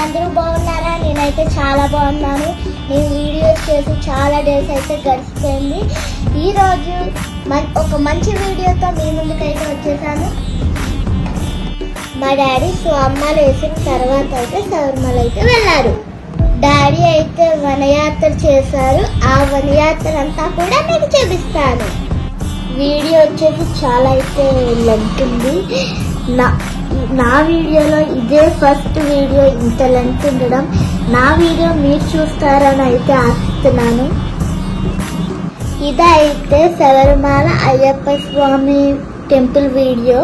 మీరందరూ బాగున్నారా? నేనైతే చాలా బాగున్నాను. నేను వీడియోస్ చేసి చాలా డేస్ అయితే గడిచిపోయింది. ఈరోజు ఒక మంచి వీడియోతో మీ ముందుకైతే వచ్చేసాను. మా డాడీ స్వామిమాలు వేసిన తర్వాత అయితే శబరిమల అయితే వెళ్ళారు. డాడీ అయితే వనయాత్ర చేశారు. ఆ వనయాత్ర అంతా కూడా మీకు చూపిస్తాను. వీడియో వచ్చేసి చాలా అయితే లెంత్ ఉంది. నా వీడియోలో ఇదే ఫస్ట్ వీడియో ఇంత లెంత్ ఉండడం. నా వీడియో మీరు చూస్తారని అయితే ఆశిస్తున్నాను. ఇదైతే శబరిమల అయ్యప్ప స్వామి టెంపుల్ వీడియో.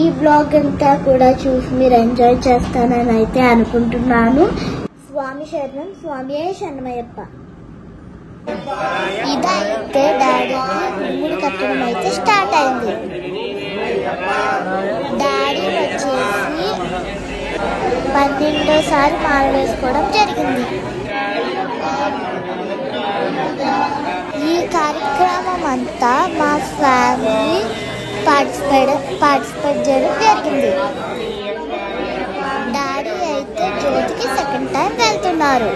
ఈ బ్లాగ్ అంతా కూడా చూసి మీరు ఎంజాయ్ చేస్తానని అయితే అనుకుంటున్నాను. స్వామి శరణం, స్వామి శరణమయ్యప్ప. ఇదైతే డాడీకి ఇరుముడి కట్టడం అయితే స్టార్ట్ అయింది. డాడీ వచ్చేసి 12సారి మాల వేసుకోవడం జరిగింది. ఈ కార్యక్రమం అంతా మా ఫ్యామిలీ పార్టిసిపేట్ చేయడం జరిగింది. డాడీ అయితే జ్యోతికి సెకండ్ టైం వెళ్తున్నారు.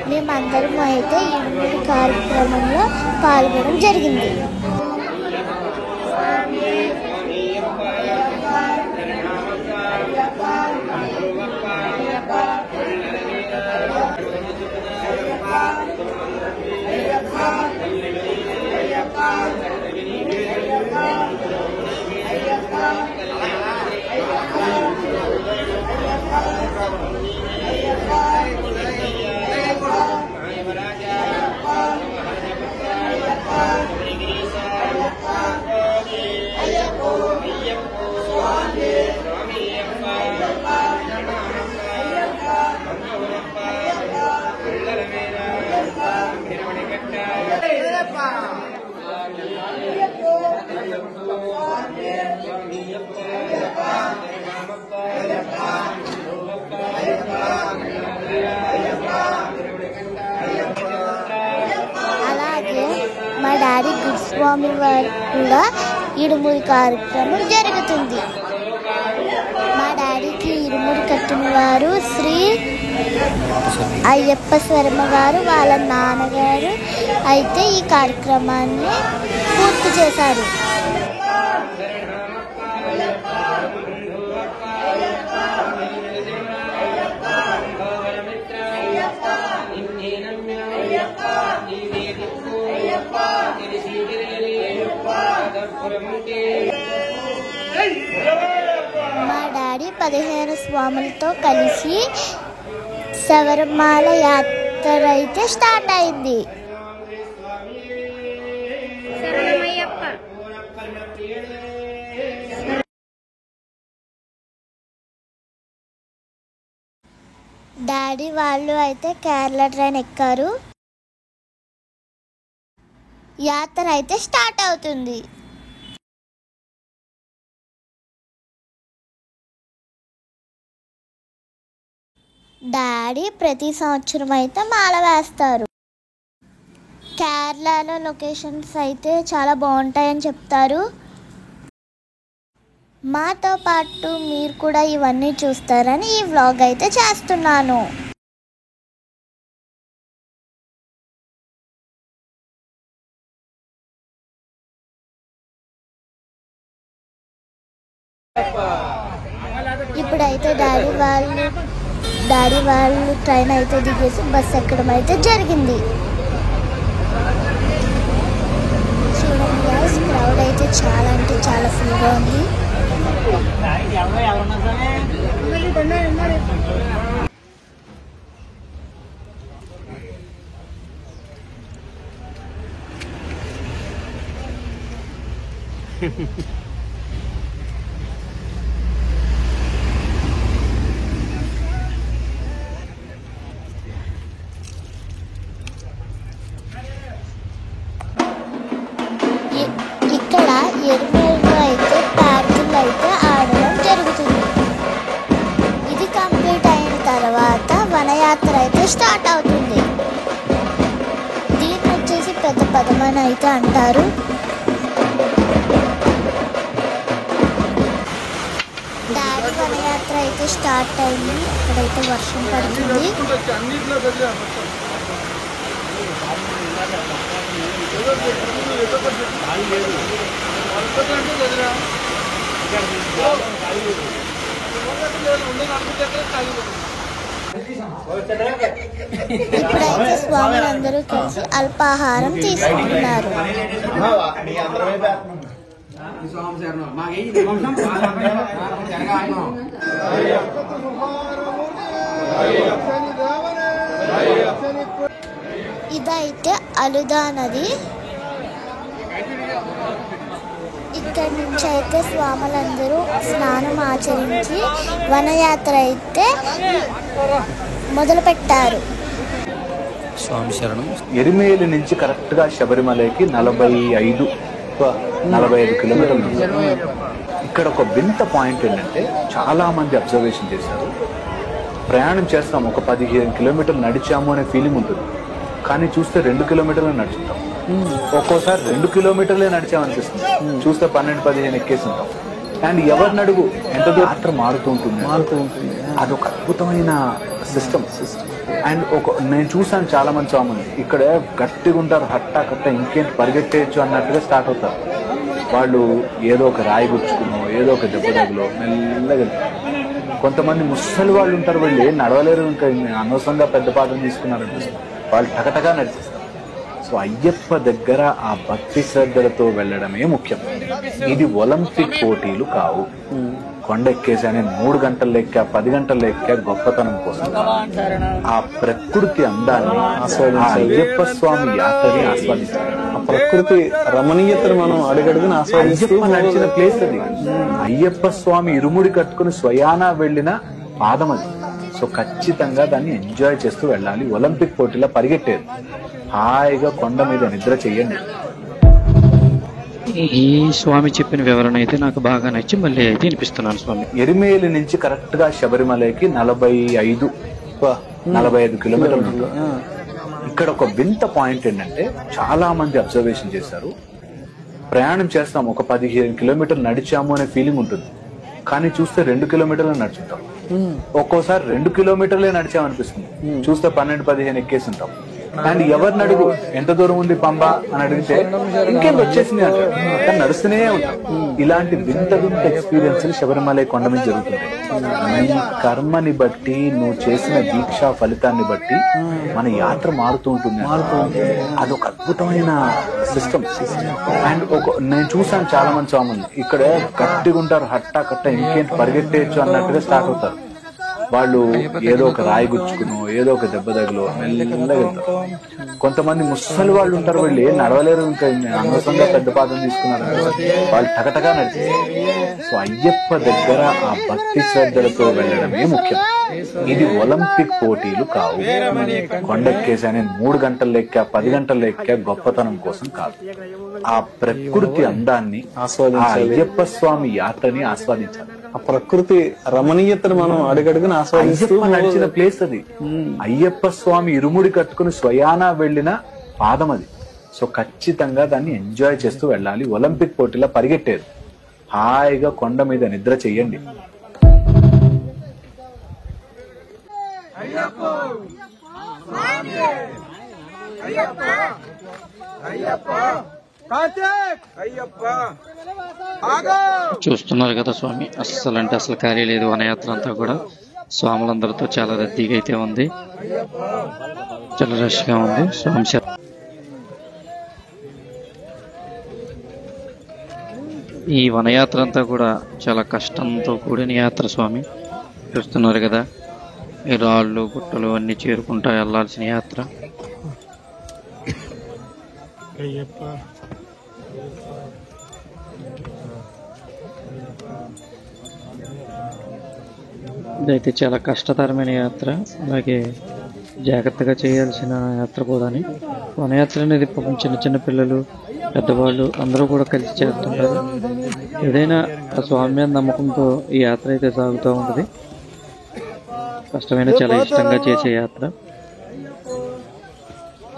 మేమందరం అయితే ఇరుముడి కార్యక్రమంలో పాల్గొనడం జరిగింది. అలాగే మా డాడీ గురుస్వామి వారు కూడా ఇరుముడి కార్యక్రమం జరుగుతుంది. మా డాడీకి ఇరుముడి కట్టిన వారు శ్రీ అయ్యప్ప శర్మ గారు, వాళ్ళ నాన్నగారు అయితే ఈ కార్యక్రమాన్ని పూర్తి చేశారు. మా డాడీ 15 స్వాములతో కలిసి శబరిమల యాత్ర అయితే స్టార్ట్ అయింది. డాడీ వాళ్ళు అయితే కేరళ ట్రైన్ ఎక్కారు. యాత్ర అయితే స్టార్ట్ అవుతుంది. డాడీ ప్రతి సంవత్సరం అయితే మాల వేస్తారు. కేరళలో లొకేషన్స్ అయితే చాలా బాగుంటాయని చెప్తారు. మాతో పాటు మీరు కూడా ఇవన్నీ చూస్తారని ఈ వ్లాగ్ అయితే చేస్తున్నాను. ఇప్పుడైతే డాడీ వాళ్ళు ట్రైన్ అయితే దిగేసి బస్సు ఎక్కడం అయితే జరిగింది. చూడండి, క్రౌడ్ అయితే చాలా అంటే చాలా ఫుల్గా ఉంది. ఇక్కడ ఎరుమేరులో అయితే పార్కులు అయితే ఆడడం జరుగుతుంది. ఇది కంప్లీట్ అయిన తర్వాత వనయాత్ర అయితే స్టార్ట్ అవుతుంది. దీన్ని వచ్చేసి పెద్ద పదమని అయితే అంటారు. అయితే స్టార్ట్ అయింది. అక్కడైతే వర్షం పడుతుంది. ఇప్పుడైతే స్వాములందరూ కలిసి అల్పాహారం తీసుకుంటున్నారు. ఇదైతే అలుదా నది. ఇక్కడి నుంచి అయితే స్వాములందరూ స్నానం ఆచరించి వనయాత్ర అయితే మొదలు పెట్టారు. స్వామి శరణం. ఎరిమేలి నుంచి కరెక్ట్గా శబరిమలకి 45 కిలోమీటర్లు. ఇక్కడ ఒక వింత పాయింట్ ఏంటంటే చాలా మంది అబ్జర్వేషన్ చేశారు. ప్రయాణం చేస్తాం, ఒక 15 కిలోమీటర్లు నడిచాము అనే ఫీలింగ్ ఉంటుంది. కానీ చూస్తే 2 కిలోమీటర్లు నడుచుంటాం. ఒక్కోసారి 2 కిలోమీటర్లే నడిచామనిపిస్తుంది. చూస్తే 12-15 ఎక్కేసి ఉంటాం. అండ్ ఎవరిని అడుగు ఎంత దూరం మారుతూ ఉంటుంది. అదొక అద్భుతమైన సిస్టమ్. అండ్ నేను చూసాను చాలా మంది స్వాములు ఇక్కడ గట్టిగా ఉంటారు, హట్టా కట్ట ఇంకేంటి పరిగెట్టేయచ్చు అన్నట్టుగా స్టార్ట్ అవుతారు. వాళ్ళు ఏదో ఒక రాయి గుచ్చుకునో ఏదో ఒక దెబ్బ తగులో మెల్లగా. కొంతమంది ముసలి వాళ్ళు ఉంటారు, వాళ్ళు ఏం నడవలేరు, ఇంకా అనవసరంగా పెద్ద పాత్ర తీసుకున్నారు, వాళ్ళు టకటగా నడిచేస్తారు. సో అయ్యప్ప దగ్గర ఆ భక్తి శ్రద్ధలతో వెళ్ళడమే ముఖ్యం. ఇది ఒలింపిక్ పోటీలు కావు. కొండ ఎక్కేసానే 3 గంటలు ఎక్కా 10 గంటలు ఎక్కా గొప్పతనం కోసం. ఆ ప్రకృతి అందాన్ని అయ్యప్ప స్వామి యాత్రని ఆస్వాదించాలి. ఆ ప్రకృతి రమణీయతను మనం అడుగడుగున అయ్యప్ప నడిచిన ప్లేస్ అది. అయ్యప్ప స్వామి ఇరుముడి కట్టుకుని స్వయానా వెళ్ళిన పాదం అది. సో ఖచ్చితంగా దాన్ని ఎంజాయ్ చేస్తూ వెళ్ళాలి. ఒలింపిక్ పోటీలో పరిగెట్టేది. హాయిగా కొండ మీద నిద్ర చెయ్యండి. ఈ స్వామి చెప్పిన వివరణ అయితే నాకు బాగా నచ్చి మళ్ళీ అయితే వినిపిస్తున్నాను స్వామి. ఎరిమేలి నుంచి కరెక్ట్ గా శబరిమలకి 45 కిలోమీటర్లు. ఇక్కడ ఒక వింత పాయింట్ ఏంటంటే చాలా మంది అబ్జర్వేషన్ చేశారు. ప్రయాణం చేస్తాం, ఒక 15 కిలోమీటర్లు నడిచాము అనే ఫీలింగ్ ఉంటుంది. కానీ చూస్తే 2 కిలోమీటర్లు నడుచుంటాం. ఒక్కోసారి 2 కిలోమీటర్లే నడిచామనిపిస్తుంది. చూస్తే 12-15 ఎక్కేసి ఉంటాం. అండ్ ఎవరిని అడుగు ఎంత దూరం ఉంది పంబ అని అడిగితే ఇంకేం వచ్చేసింది అంటారు. కానీ నడుస్తూనే ఉంటాం. ఇలాంటి వింత వింత ఎక్స్పీరియన్స్ శబరిమల కొండ మీద జరుగుతుంది. నీ కర్మని బట్టి, నువ్వు చేసిన దీక్ష ఫలితాన్ని బట్టి మన యాత్ర మారుతూ ఉంటుంది. అదొక అద్భుతమైన సిస్టమ్. అండ్ నేను చూసాను చాలా మంది స్వాములు ఇక్కడ గట్టిగా ఉంటారు, హట్టా కట్ట ఇంకేంటి పరిగెట్టేయచ్చు అన్నట్టుగా స్టార్ట్ అవుతారు. వాళ్ళు ఏదో ఒక రాయి గుచ్చుకునో ఏదో ఒక దెబ్బ తగులో మెల్లగా వెళ్తారు. కొంతమంది ముసలి వాళ్ళు ఉంటారు, వాళ్ళు ఏం నడవలేరు, ఇంకా అనవసరంగా పెద్ద పాత్ర తీసుకున్నారు, వాళ్ళు టకటగా నడిచేస్తారు. సో అయ్యప్ప దగ్గర ఆ భక్తి శ్రద్ధలతో వెళ్ళడమే ముఖ్యం. ఇది ఒలింపిక్ పోటీలు కావు. కొండెక్కేసానే 3 గంటలు ఎక్కా 10 గంటలు ఎక్కా గొప్పతనం కోసం కాదు. ఆ ప్రకృతి అందాన్ని అయ్యప్ప స్వామి యాత్రని ఆస్వాదించాలి. ఆ ప్రకృతి రమణీయతను మనం అడుగడుగున ఆస్వాదిస్తూ నడిచిన ప్లేస్ అది. అయ్యప్ప స్వామి ఇరుముడి కట్టుకుని స్వయానా వెళ్ళిన పాదం అది. సో ఖచ్చితంగా దాన్ని ఎంజాయ్ చేస్తూ వెళ్ళాలి. ఒలింపిక్ పోటీలో పరిగెట్టేది. హాయిగా కొండ మీద నిద్ర చెయ్యండి. చూస్తున్నారు కదా స్వామి, అస్సలు అంటే అసలు ఖాళీ లేదు. వనయాత్ర అంతా కూడా స్వాములందరితో చాలా రద్దీగా అయితే ఉంది, చాలా రష్ గా ఉంది. స్వామి ఈ వనయాత్ర అంతా కూడా చాలా కష్టంతో కూడిన యాత్ర స్వామి. చూస్తున్నారు కదా, ఈ రాళ్ళు గుట్టలు అన్ని చేరుకుంటా వెళ్లాల్సిన యాత్ర. ఇదైతే చాలా కష్టతరమైన యాత్ర, అలాగే జాగ్రత్తగా చేయాల్సిన యాత్ర కూడా. వనయాత్ర అనేది పాపం చిన్న చిన్న పిల్లలు, పెద్దవాళ్ళు అందరూ కూడా కలిసి చేస్తుంటారు. ఏదైనా ఆ స్వామి మీద నమ్మకంతో ఈ యాత్ర అయితే సాగుతూ ఉంటుంది. కష్టమైన చాలా ఇష్టంగా చేసే యాత్ర.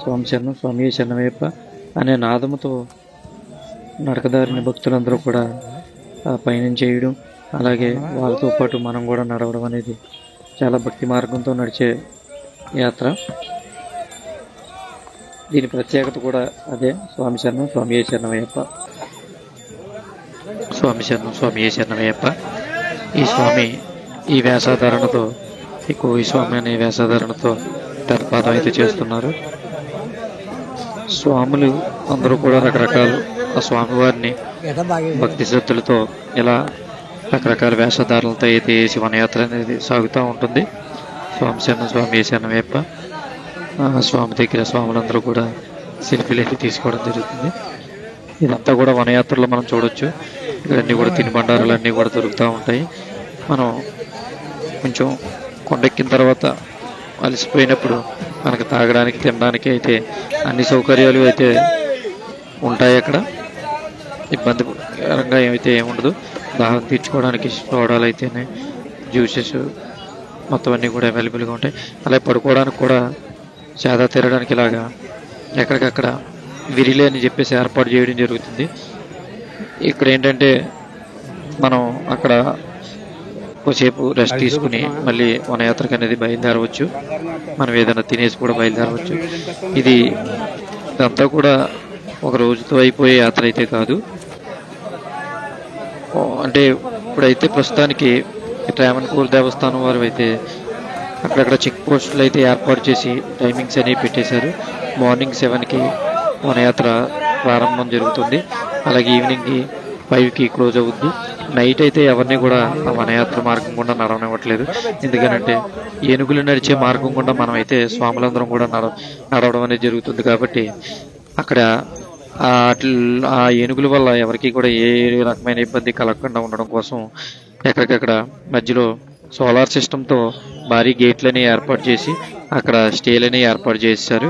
స్వామి శరణం, స్వామి శరణమయ్యప్ప అనే నాదముతో నడకదారిని భక్తులందరూ కూడా పయనం చేయడం, అలాగే వాళ్ళతో పాటు మనం కూడా నడవడం అనేది చాలా భక్తి మార్గంతో నడిచే యాత్ర. దీని ప్రత్యేకత కూడా అదే. స్వామి శరణం స్వామి శరణమయ్యప్ప, స్వామి శరణం స్వామి శరణమయ్యప్ప. ఈ స్వామి ఈ వేషధారణతో, ఈ స్వామి అనే వేషధారణతో పెద్దపాదం అయితే చేస్తున్నారు. స్వాములు అందరూ కూడా రకరకాలు ఆ స్వామివారిని భక్తి శ్రద్ధలతో ఇలా రకరకాల వేషధారణలతో అయితే వేసి వనయాత్ర అనేది సాగుతూ ఉంటుంది. స్వామి శరణం స్వామి శరణమయ్యప్ప. స్వామి దగ్గర స్వాములందరూ కూడా సెల్ఫీలు అయితే తీసుకోవడం జరుగుతుంది. ఇదంతా కూడా వనయాత్రలో మనం చూడొచ్చు. ఇక్కడ అన్నీ కూడా తినుబండారాలు అన్నీ కూడా దొరుకుతూ ఉంటాయి. మనం కొంచెం కొండెక్కిన తర్వాత అలసిపోయినప్పుడు మనకు తాగడానికి తినడానికి అయితే అన్ని సౌకర్యాలు అయితే ఉంటాయి. అక్కడ ఇబ్బందికరంగా అయితే ఏముండదు. దాహం తీర్చుకోవడానికి సోడాలు అయితేనే, జ్యూసెస్ మొత్తం అన్నీ కూడా అవైలబుల్గా ఉంటాయి. అలాగే పడుకోవడానికి కూడా సేద తీరడానికి ఇలాగా ఎక్కడికక్కడ విరిలే అని చెప్పేసి ఏర్పాటు చేయడం జరుగుతుంది. ఇక్కడ ఏంటంటే మనం అక్కడ కొద్దిసేపు రెస్ట్ తీసుకుని మళ్ళీ వనయాత్రకు అనేది బయలుదేరవచ్చు. మనం ఏదైనా తినేసి కూడా బయలుదేరవచ్చు. ఇదంతా కూడా ఒక రోజుతో అయిపోయే యాత్ర అయితే కాదు. అంటే ఇప్పుడైతే ప్రస్తుతానికి ట్రావెన్కోర్ దేవస్థానం వారు అయితే అక్కడక్కడ చెక్ పోస్టులు అయితే ఏర్పాటు చేసి టైమింగ్స్ అనేవి పెట్టేశారు. మార్నింగ్ 7కి వనయాత్ర ప్రారంభం జరుగుతుంది. అలాగే ఈవినింగ్కి 5కి క్లోజ్ అవుద్ది. నైట్ అయితే ఎవరిని కూడా ఆ వనయాత్ర మార్గం గుండా నడవనివ్వట్లేదు. ఎందుకనంటే ఏనుగులు నడిచే మార్గం గుండా మనం అయితే స్వాములందరం కూడా నడవడం అనేది జరుగుతుంది. కాబట్టి అక్కడ ఆ ఏనుగుల వల్ల ఎవరికి కూడా ఏ రకమైన ఇబ్బంది కలగకుండా ఉండడం కోసం ఎక్కడికక్కడ మధ్యలో సోలార్ సిస్టంతో భారీ గేట్లని ఏర్పాటు చేసి అక్కడ స్టేలని ఏర్పాటు చేశారు.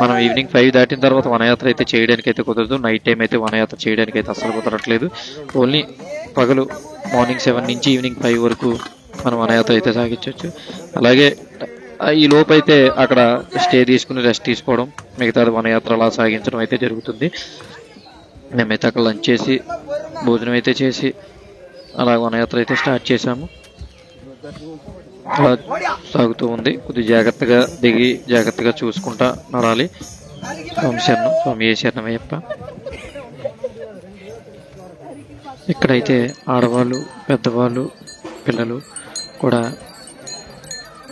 మనం ఈవినింగ్ 5 దాటిన తర్వాత వనయాత్ర అయితే చేయడానికి అయితే కుదరదు. నైట్ టైం అయితే వనయాత్ర చేయడానికి అయితే అసలు కుదరట్లేదు. ఓన్లీ పగలు మార్నింగ్ 7 నుంచి ఈవినింగ్ 5 వరకు మనం వనయాత్ర అయితే సాగించవచ్చు. అలాగే ఈ లోపు అయితే అక్కడ స్టే తీసుకుని రెస్ట్ తీసుకోవడం, మిగతాది వనయాత్ర అలా సాగించడం అయితే జరుగుతుంది. మేమైతే అక్కడ లంచ్ చేసి భోజనం అయితే చేసి అలా వనయాత్ర అయితే స్టార్ట్ చేసాము. అలా సాగుతూ ఉంది. కొద్దిగా జాగ్రత్తగా దిగి జాగ్రత్తగా చూసుకుంటా నడాలి. స్వామి శరణం స్వామి శరణమయ్యప్ప. ఇక్కడైతే ఆడవాళ్ళు, పెద్దవాళ్ళు, పిల్లలు కూడా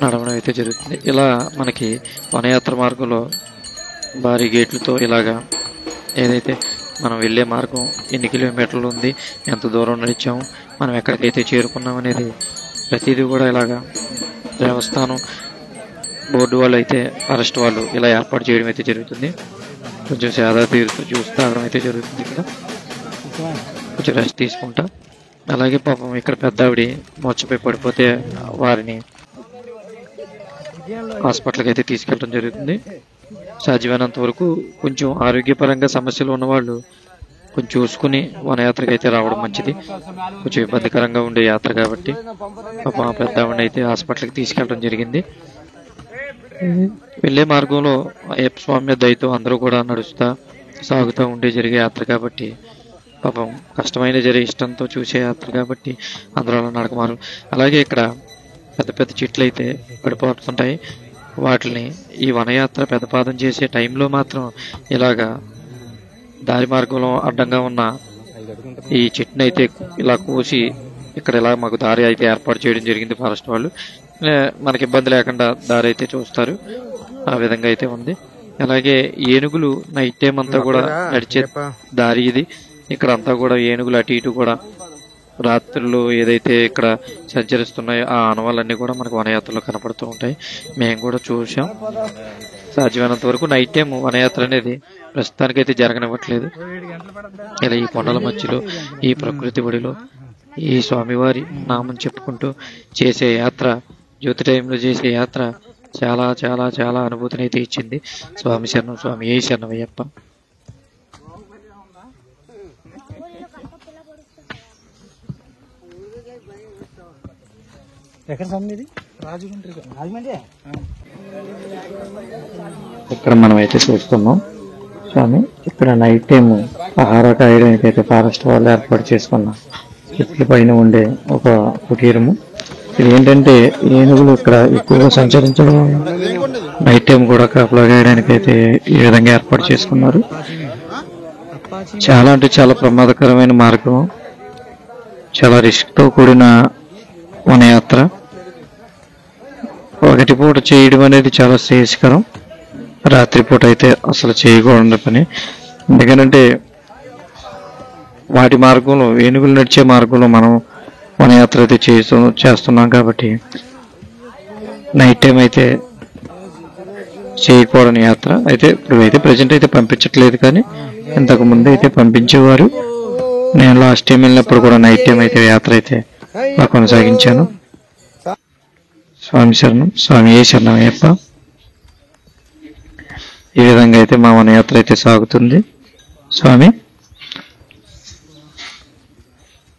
నడవడం అయితే జరుగుతుంది. ఇలా మనకి వనయాత్ర మార్గంలో భారీ గేట్లతో ఇలాగా ఏదైతే మనం వెళ్ళే మార్గం ఎన్ని కిలోమీటర్లు ఉంది, ఎంత దూరం నడిచాము, మనం ఎక్కడికైతే చేరుకున్నాం అనేది ప్రతిదీ కూడా ఇలాగా దేవస్థానం బోర్డు వాళ్ళు అయితే ఫారెస్ట్ వాళ్ళు ఇలా ఏర్పాటు చేయడం అయితే జరుగుతుంది. కొంచెం సేద తీరుతూ జ్యూస్ తాగడం అయితే జరుగుతుంది. ఇక్కడ కొంచెం రెస్ట్ తీసుకుంటా. అలాగే పాపం ఇక్కడ పెద్ద ఆవిడ మోర్చపై పడిపోతే వారిని హాస్పిటల్కి అయితే తీసుకెళ్ళడం జరుగుతుంది. సాధ్యమైనంత వరకు కొంచెం ఆరోగ్యపరంగా సమస్యలు ఉన్నవాళ్ళు కొంచెం చూసుకుని వనయాత్రకి అయితే రావడం మంచిది. కొంచెం ఇబ్బందికరంగా ఉండే యాత్ర కాబట్టి పాపం పెద్ద ఆవిడని అయితే హాస్పిటల్కి తీసుకెళ్ళడం జరిగింది. వెళ్ళే మార్గంలో అయ్యప్ప స్వామి దయతో అందరూ కూడా నడుస్తూ సాగుతూ ఉండే జరిగే యాత్ర కాబట్టి పాపం కష్టమైన జరిగే ఇష్టంతో చూసే యాత్ర కాబట్టి అందరూ అలా నడకమారు. అలాగే ఇక్కడ పెద్ద పెద్ద చెట్లు అయితే పడిపోతుంటాయి. వాటిని ఈ వనయాత్ర పెద్దపాదం చేసే టైంలో మాత్రం ఇలాగా దారి మార్గంలో అడ్డంగా ఉన్న ఈ చెట్టుని అయితే ఇలా కోసి ఇక్కడ ఇలా మాకు దారి అయితే ఏర్పాటు చేయడం జరిగింది ఫారెస్ట్ వాళ్ళు. మనకి ఇబ్బంది లేకుండా దారి అయితే చూస్తారు. ఆ విధంగా అయితే ఉంది. అలాగే ఏనుగులు నైట్ టైం అంతా కూడా నడిచే దారి ఇది. ఇక్కడ అంతా కూడా ఏనుగులు అటు ఇటు కూడా రాత్రులు ఏదైతే ఇక్కడ సంచరిస్తున్నాయో ఆ ఆనవాళ్ళన్నీ కూడా మనకు వనయాత్రలో కనపడుతూ ఉంటాయి. మేము కూడా చూసాం. సాధ్యమైనంత వరకు నైట్ టైం వనయాత్ర అనేది ప్రస్తుతానికైతే జరగనివ్వట్లేదు. ఇలా ఈ కొండల మధ్యలో ఈ ప్రకృతి ఒడిలో ఈ స్వామివారి నామం చెప్పుకుంటూ చేసే యాత్ర, జ్యోతి టైంలో చేసే యాత్ర చాలా చాలా చాలా అనుభూతిని అయితే ఇచ్చింది. స్వామి శరణం స్వామి శరణమయ్యప్ప. ఇక్కడ మనం అయితే చూస్తున్నాం స్వామి. ఇక్కడ నైట్ టైం ఆహార కాయడానికి అయితే ఫారెస్ట్ వాళ్ళు ఏర్పాటు చేసుకున్న చెట్ల పైన ఉండే ఒక కుటీరము. ఇది ఏంటంటే ఏనుగులు ఇక్కడ ఎక్కువగా సంచరించడం నైట్ టైం కూడా కాపలా కాయడానికి అయితే ఈ విధంగా ఏర్పాటు చేసుకున్నారు. చాలా అంటే చాలా ప్రమాదకరమైన మార్గం, చాలా రిస్క్ తో కూడిన వనయాత్ర. పగటిపూట చేయడం అనేది చాలా శ్రేయస్కరం, రాత్రిపూట అయితే అసలు చేయకూడని పని. ఎందుకంటే వాటి మార్గంలో, ఏనుగులు నడిచే మార్గంలో మనం వనయాత్ర అయితే చేస్తున్నాం కాబట్టి నైట్ టైం అయితే చేయకూడని యాత్ర. అయితే ఇప్పుడు అయితే ప్రజెంట్ అయితే పంపించట్లేదు, కానీ ఇంతకు ముందు అయితే పంపించేవారు. నేను లాస్ట్ టైం వెళ్ళినప్పుడు కూడా నైట్ టైం అయితే యాత్ర అయితే కొనసాగించాను. స్వామి శరణం, స్వామి ఏ శరణం అయ్యప్ప. ఈ విధంగా అయితే మా వనయాత్ర అయితే సాగుతుంది స్వామి.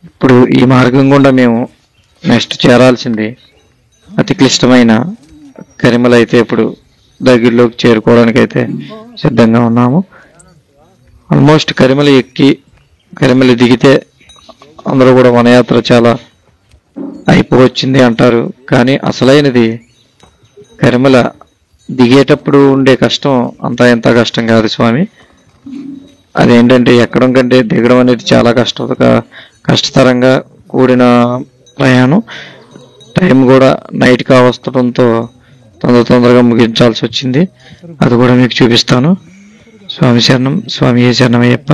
ఇప్పుడు ఈ మార్గం గుండా మేము నెక్స్ట్ చేరాల్సింది అతి క్లిష్టమైన కరిమల అయితే ఇప్పుడు దగ్గరలోకి చేరుకోవడానికి అయితే సిద్ధంగా ఉన్నాము. ఆల్మోస్ట్ కరిమల ఎక్కి కరిమల దిగితే అందరూ కూడా వనయాత్ర చాలా అయిపోవచ్చింది అంటారు, కానీ అసలైనది కరిమల దిగేటప్పుడు ఉండే కష్టం అంతా ఎంత కష్టం కాదు స్వామి. అదేంటంటే ఎక్కడం కంటే దిగడం అనేది చాలా కష్టతరంగా కూడిన ప్రయాణం. టైం కూడా నైట్ కావస్తుండటంతో తొందరగా ముగించాల్సి వచ్చింది. అది కూడా మీకు చూపిస్తాను. స్వామి శరణం, స్వామి ఏ శరణం అయ్యప్ప.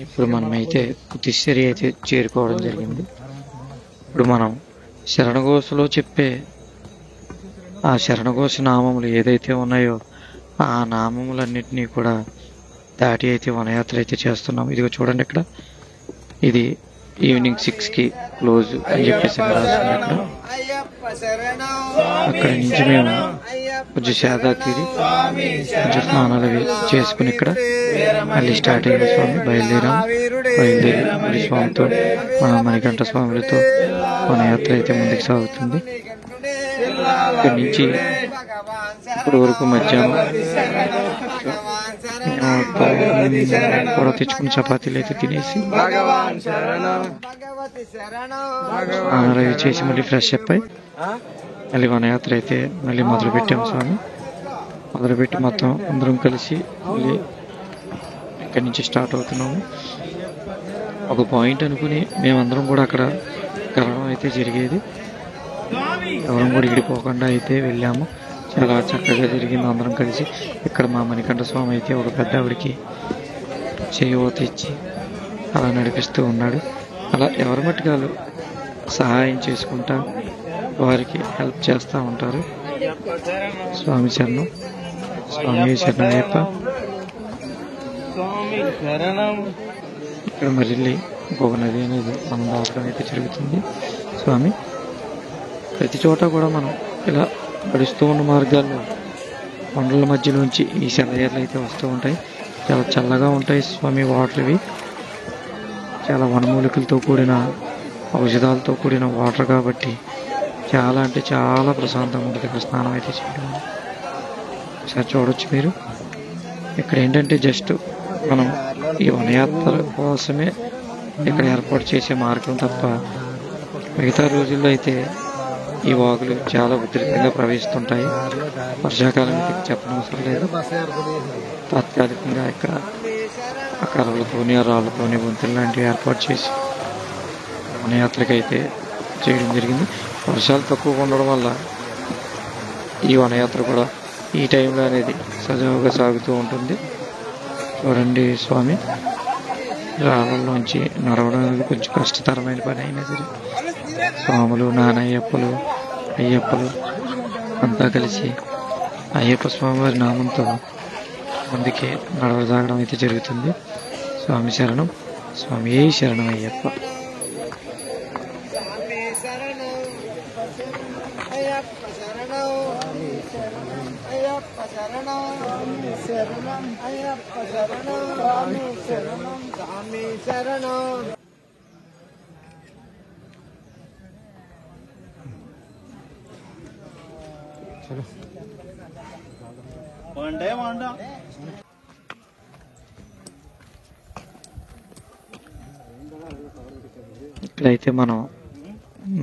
ఇప్పుడు మనమైతే పుతిశ్శేరి అయితే చేరుకోవడం జరిగింది. ఇప్పుడు మనం శరణఘోషలో చెప్పే ఆ శరణఘోష నామములు ఏదైతే ఉన్నాయో ఆ నామములన్నింటినీ కూడా దాటి అయితే వనయాత్ర అయితే చేస్తున్నాం. ఇదిగో చూడండి, ఇక్కడ ఇది ఈవినింగ్ 6కి క్లోజ్ అని చెప్పేసి రాస్తుంది. అక్కడి నుంచి మేము కొంచెం సేదాతిరి కొంచెం స్నానాలు చేసుకుని ఇక్కడ మళ్ళీ స్టార్ట్ అయింది స్వామి. బయలుదేరి మరి స్వామితో మన మణికంఠ స్వాములతో వనయాత్ర అయితే ముందుకు సాగుతుంది. ఇక్కడి నుంచి ఇప్పుడు వరకు మధ్యాహ్నం కూడా తెచ్చుకున్న చపాతీలు అయితే తినేసి స్నానాలు చేసి మళ్ళీ ఫ్రెష్ అప్ అయి మళ్ళీ వనయాత్ర అయితే మళ్ళీ మొదలు పెట్టాము స్వామి. మొదలుపెట్టి మొత్తం అందరం కలిసి మళ్ళీ ఇక్కడి నుంచి స్టార్ట్ అవుతున్నాము. ఒక పాయింట్ అనుకుని మేమందరం కూడా అక్కడ కలవడం అయితే జరిగేది. ఎవరం కూడా ఇడిపోకుండా అయితే వెళ్ళాము. చాలా చక్కగా జరిగింది. అందరం కలిసి ఇక్కడ మా మణికంఠ స్వామి అయితే ఒక పెద్ద ఆవిడికి చేయూత ఇచ్చి అలా నడిపిస్తూ ఉన్నాడు. అలా ఎవరి మట్టుకాలు సహాయం చేసుకుంటా వారికి హెల్ప్ చేస్తూ ఉంటారు. స్వామి శరణం, స్వామి శరణం అయ్యప్ప. ఇక్కడ మళ్ళీ ఇంకొక నది అనేది మనం దాటడం అయితే జరుగుతుంది స్వామి. ప్రతి చోట కూడా మనం ఇలా నడుస్తూ ఉన్న మార్గాల్లో కొండల మధ్యలోంచి ఈ సెలయేర్లు అయితే వస్తూ ఉంటాయి. చాలా చల్లగా ఉంటాయి స్వామి. వాటర్ ఇవి చాలా వనమూలికలతో కూడిన ఔషధాలతో కూడిన వాటర్ కాబట్టి చాలా అంటే చాలా ప్రశాంతంగా ఉంటుంది ఇక్కడ స్నానం అయితే చేయడం. ఒకసారి చూడొచ్చు మీరు. ఇక్కడ ఏంటంటే జస్ట్ మనం ఈ వనయాత్ర కోసమే ఇక్కడ ఏర్పాటు చేసే మార్గం తప్ప మిగతా రోజుల్లో అయితే ఈ వాగులు చాలా ఉధృతంగా ప్రవహిస్తుంటాయి. వర్షాకాలం అయితే చెప్పనవసరం లేదు. తాత్కాలికంగా ఇక్కడ ఆ కర్రలతోని ఆ రాళ్ళతోని వంతులు లాంటివి ఏర్పాటు చేసి వనయాత్రకి అయితే చేయడం జరిగింది. వర్షాలు తక్కువగా ఉండడం వల్ల ఈ వనయాత్ర కూడా ఈ టైంలో అనేది సజావుగా సాగుతూ ఉంటుంది. చూడండి స్వామి, రాళ్ళలోంచి నడవడానికి కొంచెం కష్టతరమైన పని అయినా సరే స్వాములు, నానయ్యప్పలు, అయ్యప్పలు అంతా కలిసి అయ్యప్ప స్వామివారి నామంతో ముందుకే నడవసాగడం అయితే జరుగుతుంది. స్వామి శరణం, స్వామి శరణమయ్యప్ప. ఇక్కడైతే మనం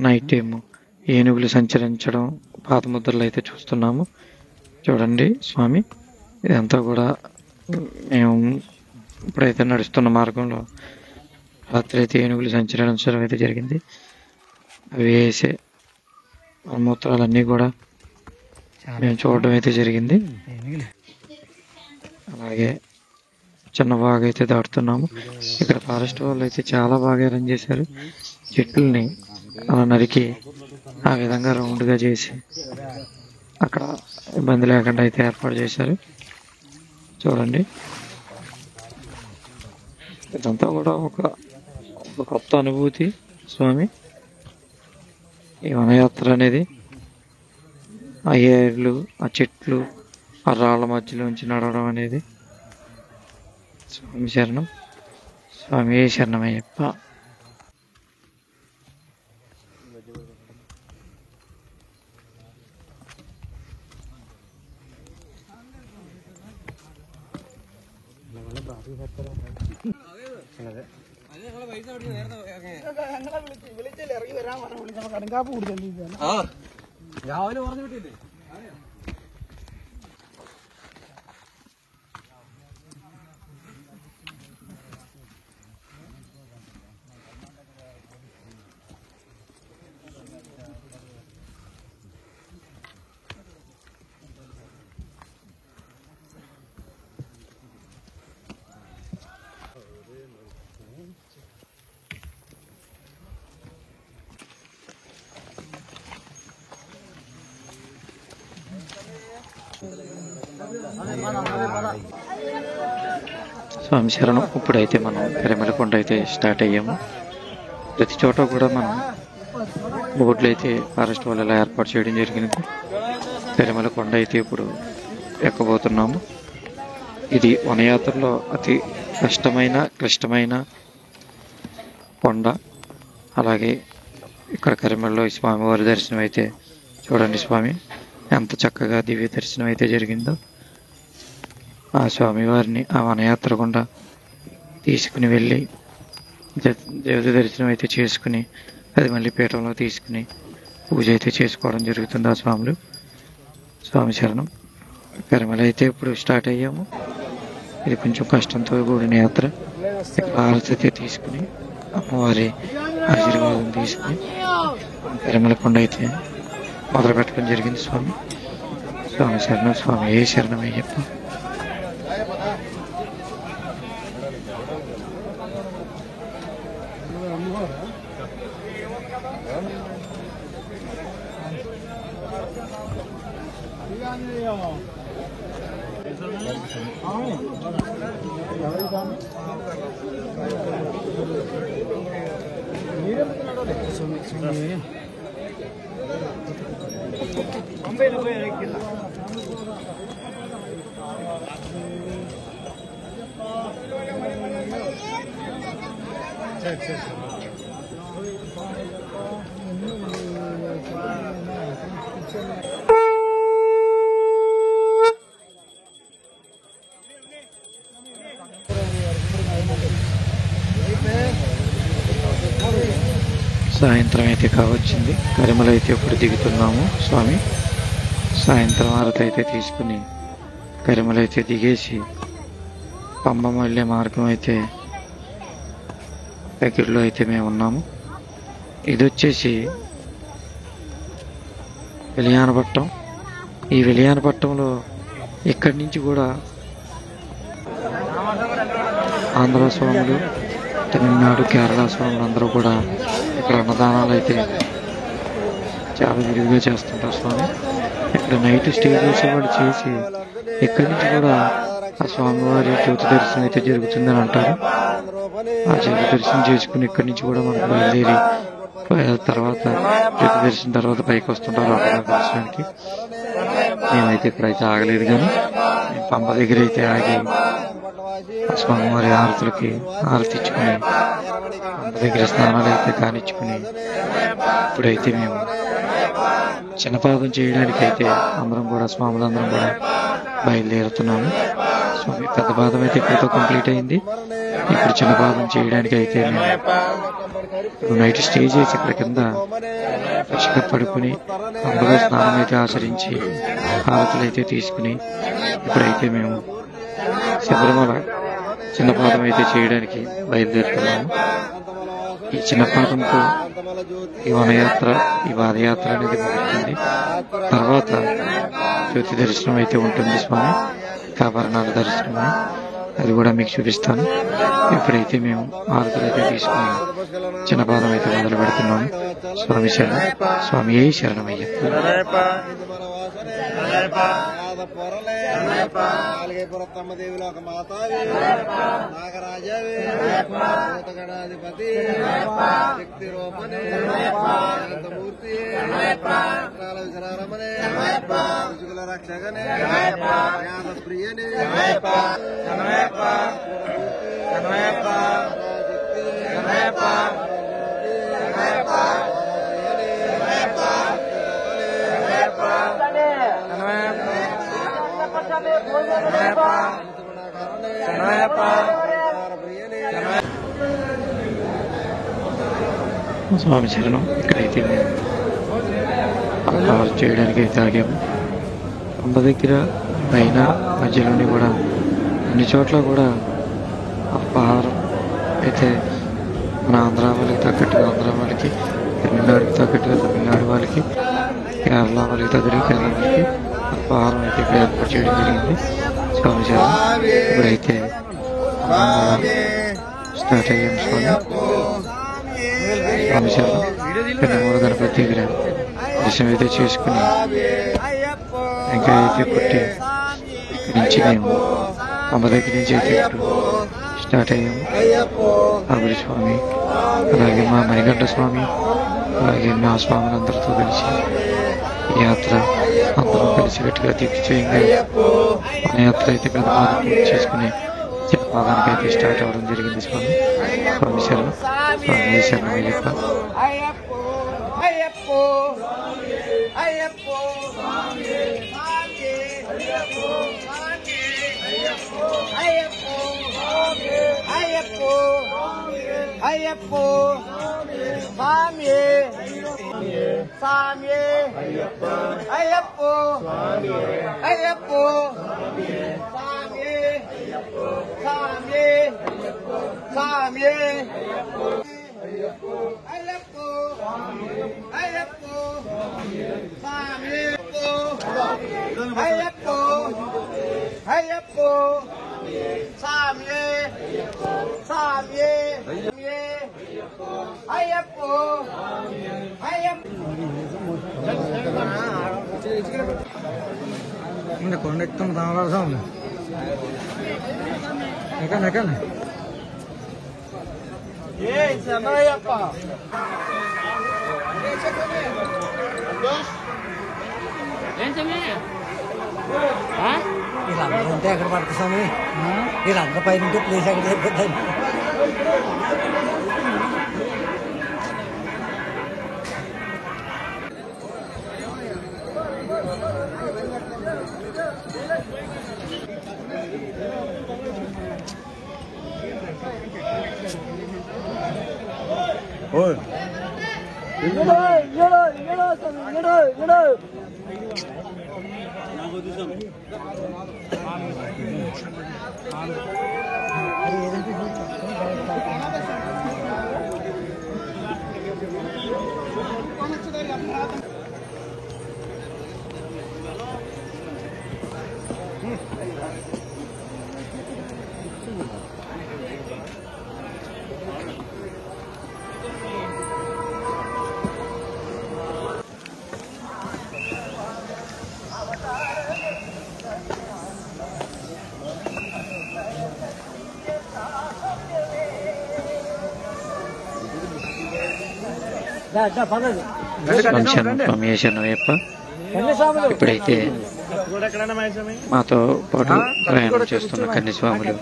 నైట్ టైం ఏనుగులు సంచరించడం పాదముద్రలు అయితే చూస్తున్నాము. చూడండి స్వామి, ఇదంతా కూడా మేము ఇప్పుడైతే నడుస్తున్న మార్గంలో రాత్రి అయితే ఏనుగులు సంచరించడం అయితే జరిగింది. అవి వేసే మూత్రాలన్నీ కూడా మేము చూడడం అయితే జరిగింది. అలాగే చిన్న బాగా అయితే దాటుతున్నాము. ఇక్కడ ఫారెస్ట్ వాళ్ళు అయితే చాలా బాగా అరేంజ్ చేశారు. చెట్లని అలా నరికి ఆ విధంగా రౌండ్గా చేసి అక్కడ ఇబ్బంది లేకుండా అయితే ఏర్పాటు చేశారు. చూడండి, ఇదంతా కూడా ఒక కొత్త అనుభూతి స్వామి. ఈ వనయాత్ర అనేది ఆ ఏర్లు, ఆ చెట్లు, ఆ రాళ్ళ మధ్యలోంచి నడవడం అనేది. స్వామి శరణం, స్వామి శరణమయ్యప్ప. స్వామి శరణం. ఇప్పుడైతే మనం పెరమలకొండ అయితే స్టార్ట్ అయ్యాము. ప్రతి చోట కూడా మనం బోర్డులు అయితే ఫారెస్ట్ వాళ్ళు ఎలా ఏర్పాటు చేయడం జరిగింది. పెరమలకొండ అయితే ఇప్పుడు ఎక్కబోతున్నాము. ఇది వనయాత్రలో అతి క్లిష్టమైన కొండ. అలాగే ఇక్కడ కరిమల్లో స్వామివారి దర్శనం అయితే చూడండి స్వామి, ఎంత చక్కగా దివ్య దర్శనం అయితే జరిగిందో. ఆ స్వామివారిని ఆ వనయాత్ర గుండా తీసుకుని వెళ్ళి దేవత దర్శనం అయితే చేసుకుని అది మళ్ళీ పీఠంలో తీసుకుని పూజ అయితే చేసుకోవడం జరుగుతుంది ఆ స్వాములు. స్వామి శరణం. కరిమల అయితే ఇప్పుడు స్టార్ట్ అయ్యాము. ఇది కొంచెం కష్టంతో కూడిన యాత్ర. ఇక్కడ హారతి అయితే తీసుకుని అమ్మవారి ఆశీర్వాదం తీసుకుని కరిమలకొండ అయితే మొదలు పెట్టడం జరిగింది స్వామి. స్వామి శరణం, స్వామి శరణమయ్యప్ప. సాయంత్రం అయితే కావచ్చింది. కరిమల అయితే ఇప్పుడు దిగుతున్నాము స్వామి. సాయంత్రం హారతి అయితే తీసుకుని కరిమల అయితే దిగేసి పంబం వెళ్ళే మార్గం అయితే దగ్గరలో అయితే మేము ఉన్నాము. ఇది వచ్చేసి వెలియానపట్నం. ఈ వెలియానపట్నంలో ఇక్కడి నుంచి కూడా ఆంధ్ర స్వాములు, తమిళనాడు, కేరళ స్వాములు అందరూ కూడా ఇక్కడ అన్నదానాలు అయితే చాలా విరివిగా చేస్తుంటారు స్వామి. ఇక్కడ నైట్ స్టే చేసేవాళ్ళు చేసి ఇక్కడి నుంచి కూడా ఆ స్వామివారి జ్యోతి దర్శనం అయితే జరుగుతుందని అంటారు. ఆ జ్యోతి దర్శనం చేసుకుని ఇక్కడి నుంచి కూడా మనకు బయలుదేరి తర్వాత జ్యోతి దర్శనం తర్వాత పైకి వస్తుంటారు అమ్మవారి దర్శనానికి. మేమైతే ఇక్కడైతే ఆగలేదు, కానీ పంప దగ్గర అయితే ఆగి స్వామివారి హారతులకి హారతి ఇచ్చుకుని పంప దగ్గర స్నానాలు అయితే కానిచ్చుకుని ఇప్పుడైతే మేము చిన్నపాదం చేయడానికి అయితే అందరం కూడా స్వాములందరం కూడా బయలుదేరుతున్నాము. స్వామి పెద్ద పాదం అయితే ఇక్కడితో కంప్లీట్ అయింది. ఇప్పుడు చిన్న పాదం చేయడానికి అయితే మేము నైట్ స్టే చేసి ఇక్కడ కింద ఫ్రెష్గా పడుకుని అందులో స్నానం అయితే ఆచరించి హారతులు అయితే తీసుకుని ఇప్పుడైతే మేము శబరిమల చిన్న పాదం అయితే చేయడానికి బయలుదేరుతున్నాము. ఈ చిన్న పాదంతో ఈ వనయాత్ర ఈ పాదయాత్ర అనేది ముగుతుంది. తర్వాత జ్యోతి దర్శనం అయితే ఉంటుంది, స్వామి ఆభరణాల దర్శనం, అది కూడా మీకు చూపిస్తాను. ఇప్పుడైతే మేము హారతులు అయితే తీసుకుని చిన్న పాదం అయితే మొదలు పెడుతున్నాము. స్వామి శరణం, స్వామి ఏ శరణమయ్యప్ప. నాగరాజాధిపతి శక్తి రూపనే అనంతమూర్తి విశ్రారమనే రుచుకుల రక్షకనే ప్రియనే స్వామి శరణం. ఇక్కడైతే మేము అలంకారం చేయడానికి అయితే ఆగాము. పంప దగ్గర పైన మధ్యలోని కూడా అన్ని చోట్ల కూడా అల్పాహారం అయితే మన ఆంధ్ర వాళ్ళకి తగ్గట్టుగా ఆంధ్ర వాళ్ళకి, తమిళనాడుకి తగ్గట్టుగా తమిళనాడు వాళ్ళకి, కేరళ వాళ్ళకి తగ్గట్టుగా కేరళ వాళ్ళకి అల్పాహారం అయితే ఇక్కడ ఏర్పాటు చేయడం జరిగింది. స్వామి శరణం. ఇప్పుడైతే స్టార్ట్ అయ్యాం. స్వామి శరణం. పెన్నమూల గణపతి దగ్గర దర్శనం అయితే చేసుకుని ఇంకా అయితే పుట్టి ఇక్కడి నుంచి మేము అమ్మ దగ్గర నుంచి అయితే ఇప్పుడు స్టార్ట్ అయ్యాము. అబుడి స్వామి, అలాగే మా మణికంఠ స్వామి, అలాగే మా స్వాములందరితో కలిసి ఈ యాత్ర అందరం కలిసి గట్టిగా దిగ్విజయంగా మన యాత్ర అయితే పెద్ద పాదం పూర్తి చేసుకుని చిన్న పాదానికి అయితే స్టార్ట్ అవ్వడం జరిగింది. స్వామి స్వామి శరణం, స్వామి శరణం అయ్యప్ప. అయ్యప్పో స్వామి స్వామి అయ్యప్పో అయ్యప్పో స్వామి స్వామి స్వామి అయ్యప్పో అయ్యప్పో స్వామి అయ్యప్పో అయ్యప్పో స్వామి స్వామి అయ్యప్పో అయ్యప్ప కొండ ఎక్కుతాం రావడం ఎక్కడెక్కడ ఏ సమయప్ప వీళ్ళందరూ ఉంటే ఎక్కడ పడుతుంది స్వామి, వీళ్ళందరూ పైన ఉంటే ప్లేస్ ఎక్కడ సరిపోతుంది. స్వామి శరణమయ్యప్ప. ఇప్పుడైతే మాతో పాటు ప్రయాణం చేస్తున్న కన్యస్వాములు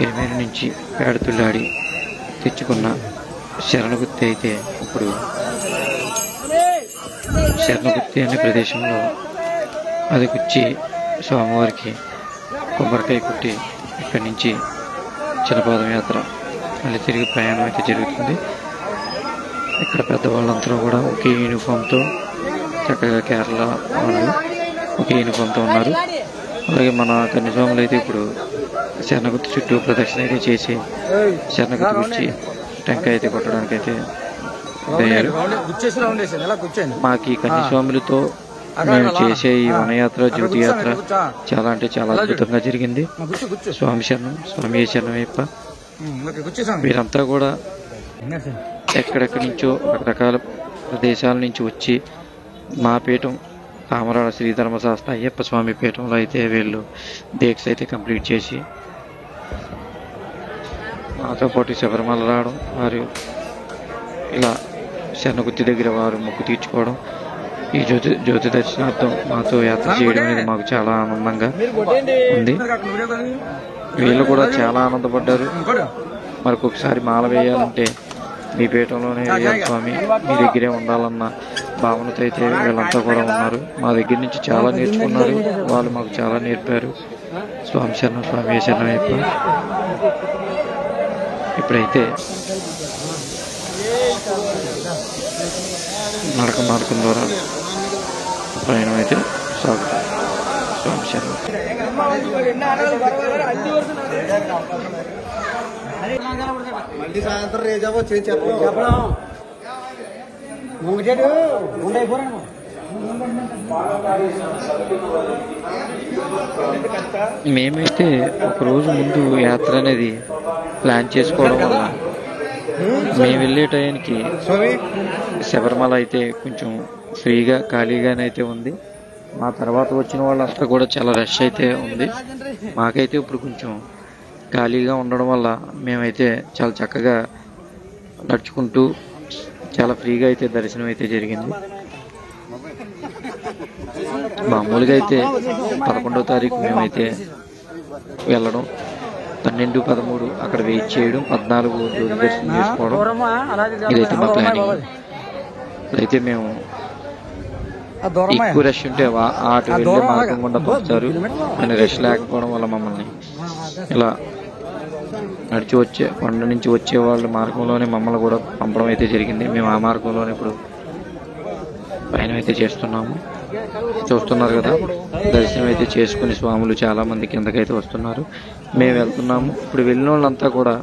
ఎనిమిది నుంచి పేడతుల్లాడి తెచ్చుకున్న శరణగుత్తి అయితే ఇప్పుడు శరణగుత్తి అనే ప్రదేశంలో అది గుచ్చి స్వామివారికి కొబ్బరికాయ కుట్టి ఇక్కడి నుంచి చిన్నపాదం యాత్ర మళ్ళీ తిరిగి ప్రయాణం అయితే జరుగుతుంది. ఇక్కడ పెద్దవాళ్ళందరూ కూడా ఒకే యూనిఫామ్తో చక్కగా కేరళ వాళ్ళు ఒకే యూనిఫామ్తో ఉన్నారు. అలాగే మన కన్యస్వాములు అయితే ఇప్పుడు శరణగుత్తి చుట్టూ ప్రదక్షిణ అయితే చేసి శరణగుత్తి గుచ్చి టెంకాయ అయితే కొట్టడానికి అయితే అయ్యారు. మాకు ఈ కన్యస్వాములతో మేము చేసే ఈ వనయాత్ర జ్యోతి యాత్ర చాలా అంటే చాలా అద్భుతంగా జరిగింది. స్వామి శరణం, స్వామి శరణమయ్యప్ప. వీరంతా కూడా ఎక్కడెక్కడి నుంచో రకరకాల ప్రదేశాల నుంచి వచ్చి మా పీఠం తామరాడ శ్రీధర్మశాస్త్ర అయ్యప్ప స్వామి పీఠంలో అయితే వీళ్ళు దీక్ష అయితే కంప్లీట్ చేసి మాతో పాటు శబరిమల రావడం, వారు ఇలా శరణగుత్తి దగ్గర వారు మొక్కు తీర్చుకోవడం, ఈ జ్యోతి దర్శనార్థం మాతో యాత్ర చేయడం అనేది మాకు చాలా ఆనందంగా ఉంది. వీళ్ళు కూడా చాలా ఆనందపడ్డారు. మరొకసారి మాల వేయాలంటే మీ పీఠంలోనే వేయాలి స్వామి, మీ దగ్గరే ఉండాలన్న భావనతో అయితే వీళ్ళంతా కూడా ఉన్నారు. మా దగ్గర నుంచి చాలా నేర్చుకున్నారు, వాళ్ళు మాకు చాలా నేర్పారు. స్వామి శరణం, స్వామి శరణమయ్యప్ప. ఇప్పుడైతే నడక మార్గం ద్వారా ప్రయాణం అయితే సాగుతుంది. స్వామి శరణం. మళ్ళీ సాయంత్రం రేజాబో చెప్పడం ముంగటేడు ఉండైపోరాను. మేమైతే ఒక రోజు ముందు యాత్ర అనేది ప్లాన్ చేసుకోవడం వల్ల మేము వెళ్ళే టైంకి శబరిమల అయితే కొంచెం ఫ్రీగా ఖాళీగానైతే ఉంది. మా తర్వాత వచ్చిన వాళ్ళంతా కూడా చాలా రష్ అయితే ఉంది. మాకైతే ఇప్పుడు కొంచెం ఖాళీగా ఉండడం వల్ల మేమైతే చాలా చక్కగా నడుచుకుంటూ చాలా ఫ్రీగా అయితే దర్శనం అయితే జరిగింది. మామూలుగా అయితే 11వ తారీఖు మేమైతే వెళ్ళడం, 12, 13 అక్కడ వెయిట్ చేయడం, 14 జ్యోతి దర్శనం చేసుకోవడం, ఇదైతే మా ప్లానింగ్. అయితే మేము ఎక్కువ రష్ ఉంటే అటు వెళ్ళే మార్గం గుండా పంపుతారు, కానీ రష్ లేకపోవడం వల్ల మమ్మల్ని ఇలా నడిచి వచ్చే కొండ నుంచి వచ్చే వాళ్ళ మార్గంలోనే మమ్మల్ని కూడా పంపడం అయితే జరిగింది. మేము ఆ మార్గంలోనే ఇప్పుడు పైన అయితే చేస్తున్నాము. చూస్తున్నారు కదా, దర్శనం అయితే చేసుకుని స్వాములు చాలా మంది కిందకైతే వస్తున్నారు. మేము వెళ్తున్నాము. ఇప్పుడు వెళ్ళిన వాళ్ళంతా కూడా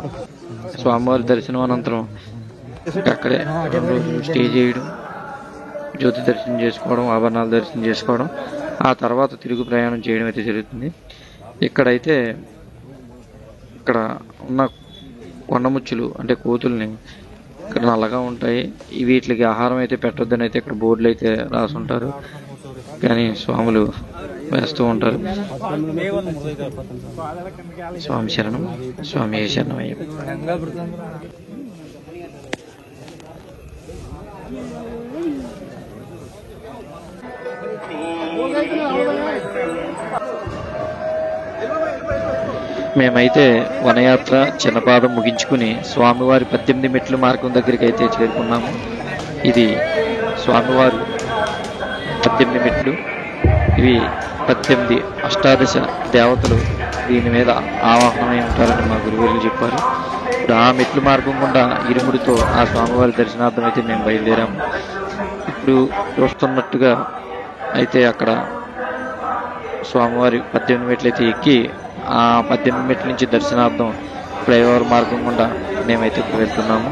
స్వామివారి దర్శనం అనంతరం అక్కడే 2 రోజులు స్టే చేయడం, జ్యోతి దర్శనం చేసుకోవడం, ఆభరణాల దర్శనం చేసుకోవడం, ఆ తర్వాత తిరుగు ప్రయాణం చేయడం అయితే జరుగుతుంది. ఇక్కడైతే ఇక్కడ ఉన్న కొండముచ్చులు అంటే కోతుల్ని ఇక్కడ నల్లగా ఉంటాయి, వీటికి ఆహారం అయితే పెట్టొద్దని అయితే ఇక్కడ బోర్డులు అయితే రాసి ఉంటారు, కానీ స్వాములు వేస్తూ ఉంటారు. స్వామి శరణం, స్వామి శరణమయ్య. మేమైతే వనయాత్ర చిన్నపాదం ముగించుకుని స్వామివారి 18 మెట్ల మార్గం దగ్గరికి అయితే చేరుకున్నాము. ఇది స్వామివారు 18 మెట్లు. ఇవి 18 అష్టాదశ దేవతలు దీని మీద ఆవాహనమై ఉంటారని మా గురువులు చెప్పారు. ఇప్పుడు ఆ మెట్ల మార్గం గుండా ఇరుముడితో ఆ స్వామివారి దర్శనార్థం అయితే మేము బయలుదేరాము. ఇప్పుడు చూస్తున్నట్టుగా అయితే అక్కడ స్వామివారి 18 మెట్లు అయితే ఎక్కి ఆ 18 మెట్ల నుంచి దర్శనార్థం ఫ్లైఓవర్ మార్గం గుండా మేమైతే ఇప్పుడు వెళ్తున్నాము.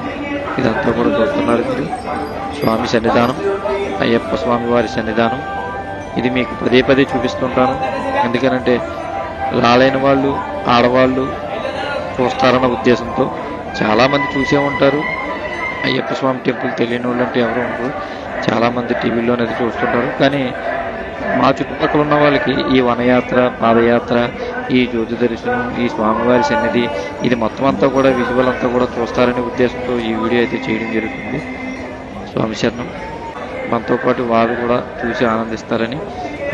ఇదంతా కూడా చూస్తున్నారు మీరు. స్వామి సన్నిధానం, అయ్యప్ప స్వామి వారి సన్నిధానం. ఇది మీకు పదే పదే చూపిస్తుంటాను, ఎందుకనంటే రాలేని వాళ్ళు, ఆడవాళ్ళు చూస్తారన్న ఉద్దేశంతో. చాలామంది చూసే ఉంటారు, అయ్యప్ప స్వామి టెంపుల్ తెలియని వాళ్ళు అంటే ఎవరు ఉండరు, చాలామంది టీవీలోనే చూస్తుంటారు. కానీ మా చుట్టుపక్కల ఉన్న వాళ్ళకి ఈ వనయాత్ర, పాదయాత్ర ఈ జ్యోతి దర్శనం, ఈ స్వామివారి సన్నిధి, ఇది మొత్తం అంతా కూడా విజువల్ అంతా కూడా చూస్తారనే ఉద్దేశంతో ఈ వీడియో అయితే చేయడం జరుగుతుంది. స్వామి శరణం. మనతో పాటు వారు కూడా చూసి ఆనందిస్తారని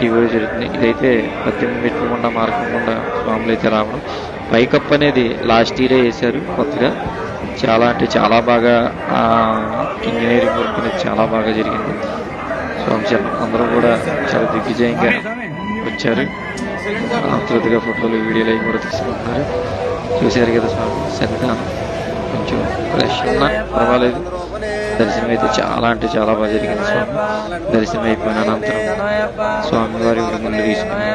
ఈ వీడియో జరుగుతుంది. ఇదైతే 18 మెట్ల గుండా మార్గం గుండా స్వాములు అయితే రావడం. పైకప్పు అనేది లాస్ట్ ఇయరే వేశారు కొత్తగా. చాలా అంటే చాలా బాగా ఇంజనీరింగ్ వర్క్ అనేది చాలా బాగా జరిగింది. స్వామి శరణం. అందరూ కూడా చాలా దిగ్విజయంగా వచ్చారు. ఆతృతగా ఫోటోలు, వీడియోలు అవి కూడా తీసుకుంటున్నారు. చూశారు కదా స్వామి సన్నిధానం. కొంచెం రష్ ఉన్నా పర్వాలేదు. దర్శనం అయితే చాలా అంటే చాలా బాగా జరిగింది. స్వామి దర్శనం అయిపోయిన అనంతరం స్వామివారి విరుముళ్ళు తీసుకుని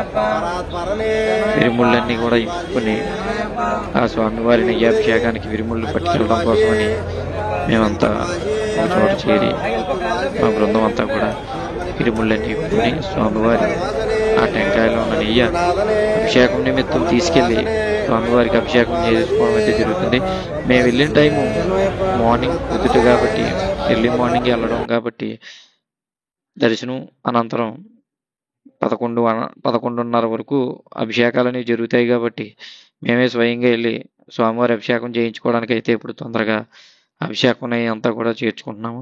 విరుముళ్ళన్నీ కూడా ఇప్పుకొని ఆ స్వామివారి నెయ్యాభిషేకానికి విరుముళ్ళు పట్టుకెళ్ళడం కోసమని మేమంతా ఒక చోట చేరి మా బృందం అంతా కూడా విరుముళ్ళన్నీ ఇప్పుకొని స్వామివారి ఆ టెంకాయలో ఉన్న నెయ్యి అభిషేకం నిమిత్తం తీసుకెళ్ళి స్వామివారికి అభిషేకం చేసుకోవడం అయితే జరుగుతుంది. మేము వెళ్ళిన టైము మార్నింగ్ పొద్దుట కాబట్టి, ఎర్లీ మార్నింగ్ వెళ్ళడం కాబట్టి దర్శనం అనంతరం 11:30 వరకు అభిషేకాలు జరుగుతాయి కాబట్టి మేమే స్వయంగా వెళ్ళి స్వామివారి అభిషేకం చేయించుకోవడానికి అయితే ఇప్పుడు తొందరగా అభిషేకం నెయ్యి అంతా కూడా చేర్చుకుంటున్నాము.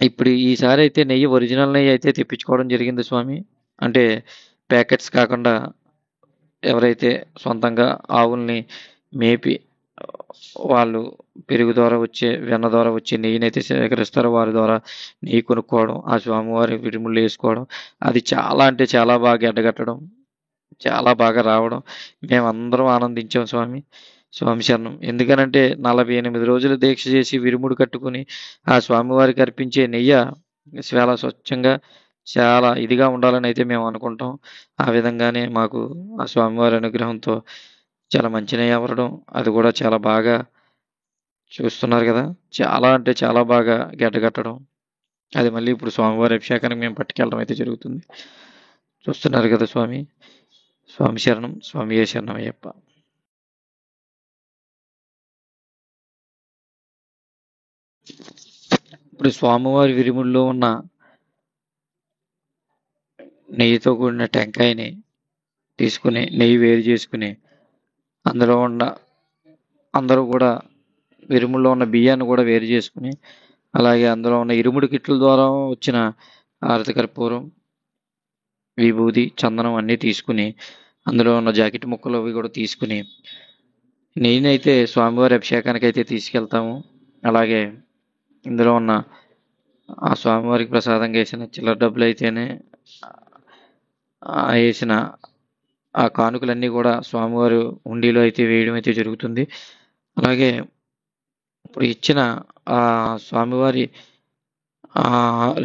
ఇప్పుడు ఈసారి అయితే నెయ్యి ఒరిజినల్ నెయ్యి అయితే తెప్పించుకోవడం జరిగింది స్వామి. అంటే ప్యాకెట్స్ కాకుండా ఎవరైతే సొంతంగా ఆవుల్ని మేపి వాళ్ళు పెరుగు ద్వారా వచ్చే, వెన్న ద్వారా వచ్చే నెయ్యిని అయితే సేకరిస్తారో వారి ద్వారా నెయ్యి కొనుక్కోవడం, ఆ స్వామివారి విరుముళ్ళు వేసుకోవడం, అది చాలా అంటే చాలా బాగా గడ్డగట్టడం, చాలా బాగా రావడం మేమందరం ఆనందించాం స్వామి. స్వామి శరణం. ఎందుకనంటే 48 రోజులు దీక్ష చేసి విరుముడు కట్టుకుని ఆ స్వామివారికి అర్పించే నెయ్యి చాలా స్వచ్ఛంగా చాలా ఇదిగా ఉండాలని అయితే మేము అనుకుంటాం. ఆ విధంగానే మాకు ఆ స్వామివారి అనుగ్రహంతో చాలా మంచి నెయ్యి అవ్వడం, అది కూడా చాలా బాగా చూస్తున్నారు కదా, చాలా అంటే చాలా బాగా గడ్డగట్టడం, అది మళ్ళీ ఇప్పుడు స్వామివారి అభిషేకానికి మేము పట్టుకెళ్ళడం అయితే జరుగుతుంది. చూస్తున్నారు కదా స్వామి. స్వామి శరణం. స్వామి శరణం అయ్యప్ప. ఇప్పుడు స్వామివారి విరుముల్లో ఉన్న నెయ్యితో కూడిన టెంకాయని తీసుకుని నెయ్యి వేరు చేసుకుని అందరూ కూడా విరుముల్లో ఉన్న బియ్యాన్ని కూడా వేరు చేసుకుని, అలాగే అందులో ఉన్న ఇరుముడి కిట్ల ద్వారా వచ్చిన హారతి కర్పూరం, విభూది, చందనం అన్నీ తీసుకుని, అందులో ఉన్న జాకెట్ ముక్కలు అవి కూడా తీసుకుని నెయ్యిని అయితే స్వామివారి అభిషేకానికి అయితే తీసుకెళ్తాము. అలాగే ఇందులో ఉన్న ఆ స్వామివారికి ప్రసాదంగా వేసిన చిల్లర డబ్బులు అయితేనే వేసిన ఆ కానుకలన్నీ కూడా స్వామివారి హుండీలో అయితే వేయడం అయితే జరుగుతుంది. అలాగే ఇప్పుడు ఇచ్చిన ఆ స్వామివారి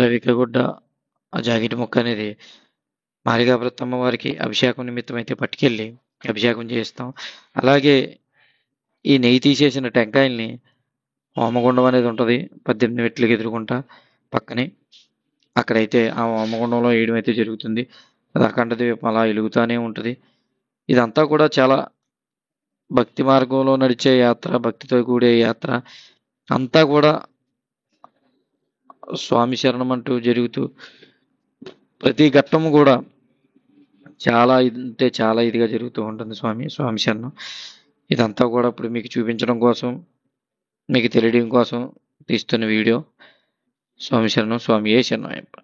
రవికగుడ్డ, ఆ జాకెట్ ముక్క అనేది మారిగాపురత్తమ్మ వారికి అభిషేకం నిమిత్తం అయితే పట్టుకెళ్ళి అభిషేకం చేస్తాం. అలాగే ఈ నెయ్యి తీసేసిన టెంకాయల్ని హోమగుండం అనేది ఉంటుంది 18 మెట్లకి ఎదురుకుంటా పక్కనే, అక్కడైతే ఆ హోమగుండంలో వేయడం అయితే జరుగుతుంది. అది అఖండ దీపం అలా వెలుగుతూనే ఉంటుంది. ఇదంతా కూడా చాలా భక్తి మార్గంలో నడిచే యాత్ర, భక్తితో కూడే యాత్ర అంతా కూడా స్వామి శరణం అంటూ జరుగుతూ ప్రతి ఘట్టము కూడా చాలా అంటే చాలా ఇదిగా జరుగుతూ ఉంటుంది స్వామి శరణం. ఇదంతా కూడా ఇప్పుడు మీకు చూపించడం కోసం, మీకు తెలియడం కోసం తీస్తున్న వీడియో. స్వామి శరణం. స్వామి శరణం అయ్యప్ప.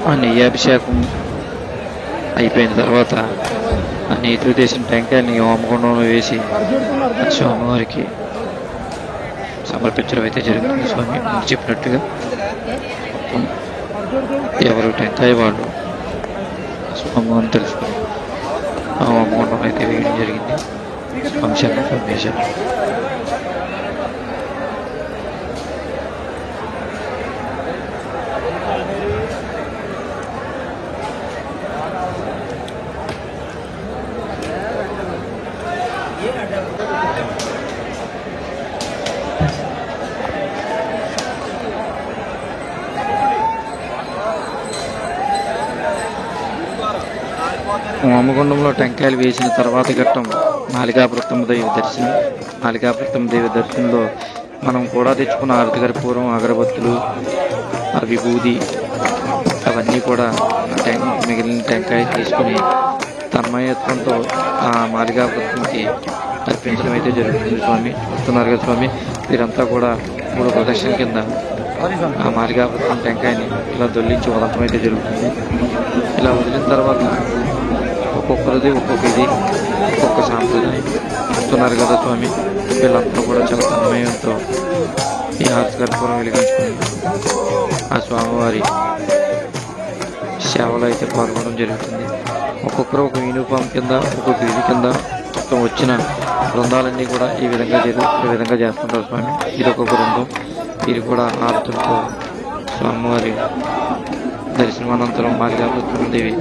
ఆ నెయ్యాభిషేకం అయిపోయిన తర్వాత ఆ నెయ్యితో చేసిన టెంకాయని హోమగుండంలో వేసి స్వామివారికి సమర్పించడం అయితే జరుగుతుంది. స్వామి చెప్పినట్టుగా ఎవరు టెంకాయ వాళ్ళు స్వామివారిని తెలుసుకుని ఆ హోమగుండం అయితే వేయడం జరిగింది. స్వామి శరణం. స్వామి శరణం. హోమగుండంలో టెంకాయలు వేసిన తర్వాత ఘట్టం మాలికాపురత్తమ్మ దేవి దర్శనం. మాలికాపురత్తమ్మ దేవి దర్శనంలో మనం కూడా తెచ్చుకున్న ఆరతి కర్పూరం, అగరబత్తులు, విభూది అవన్నీ కూడా మిగిలిన టెంకాయ తీసుకుని తన్మయత్వంతో ఆ మాలికాపురత్తమ్మకి అర్పించడం అయితే జరుగుతుంది. స్వామి వస్తున్నారు కదా స్వామి, వీరంతా కూడా 3 ప్రదక్షిణ కింద ఆ మాలికాపురత్తమ్మ టెంకాయని ఇలా దొల్లించి వదలటం అయితే జరుగుతుంది. ఇలా వదిలిన తర్వాత ఒక్కొక్కరిది ఒక్కొక్క సాంప్రదాయం. వస్తున్నారు కదా స్వామి, వీళ్ళంతా కూడా చాలా తన్మయంతో ఈ హారతి కర్పూరం వెలిగించుకుని ఆ స్వామివారి సేవలో అయితే పాల్గొనడం జరుగుతుంది. ఒక్కొక్కరు ఒక యూనిఫామ్ కింద, ఒక్కొక్క ఇది కింద మొత్తం వచ్చిన బృందాలన్నీ కూడా ఈ విధంగా చేస్తుంటారు స్వామి. ఇది ఒక బృందం, ఇది కూడా హారతులతో స్వామివారి దర్శనానంతరం మాలికాపురత్తమ్మ దేవి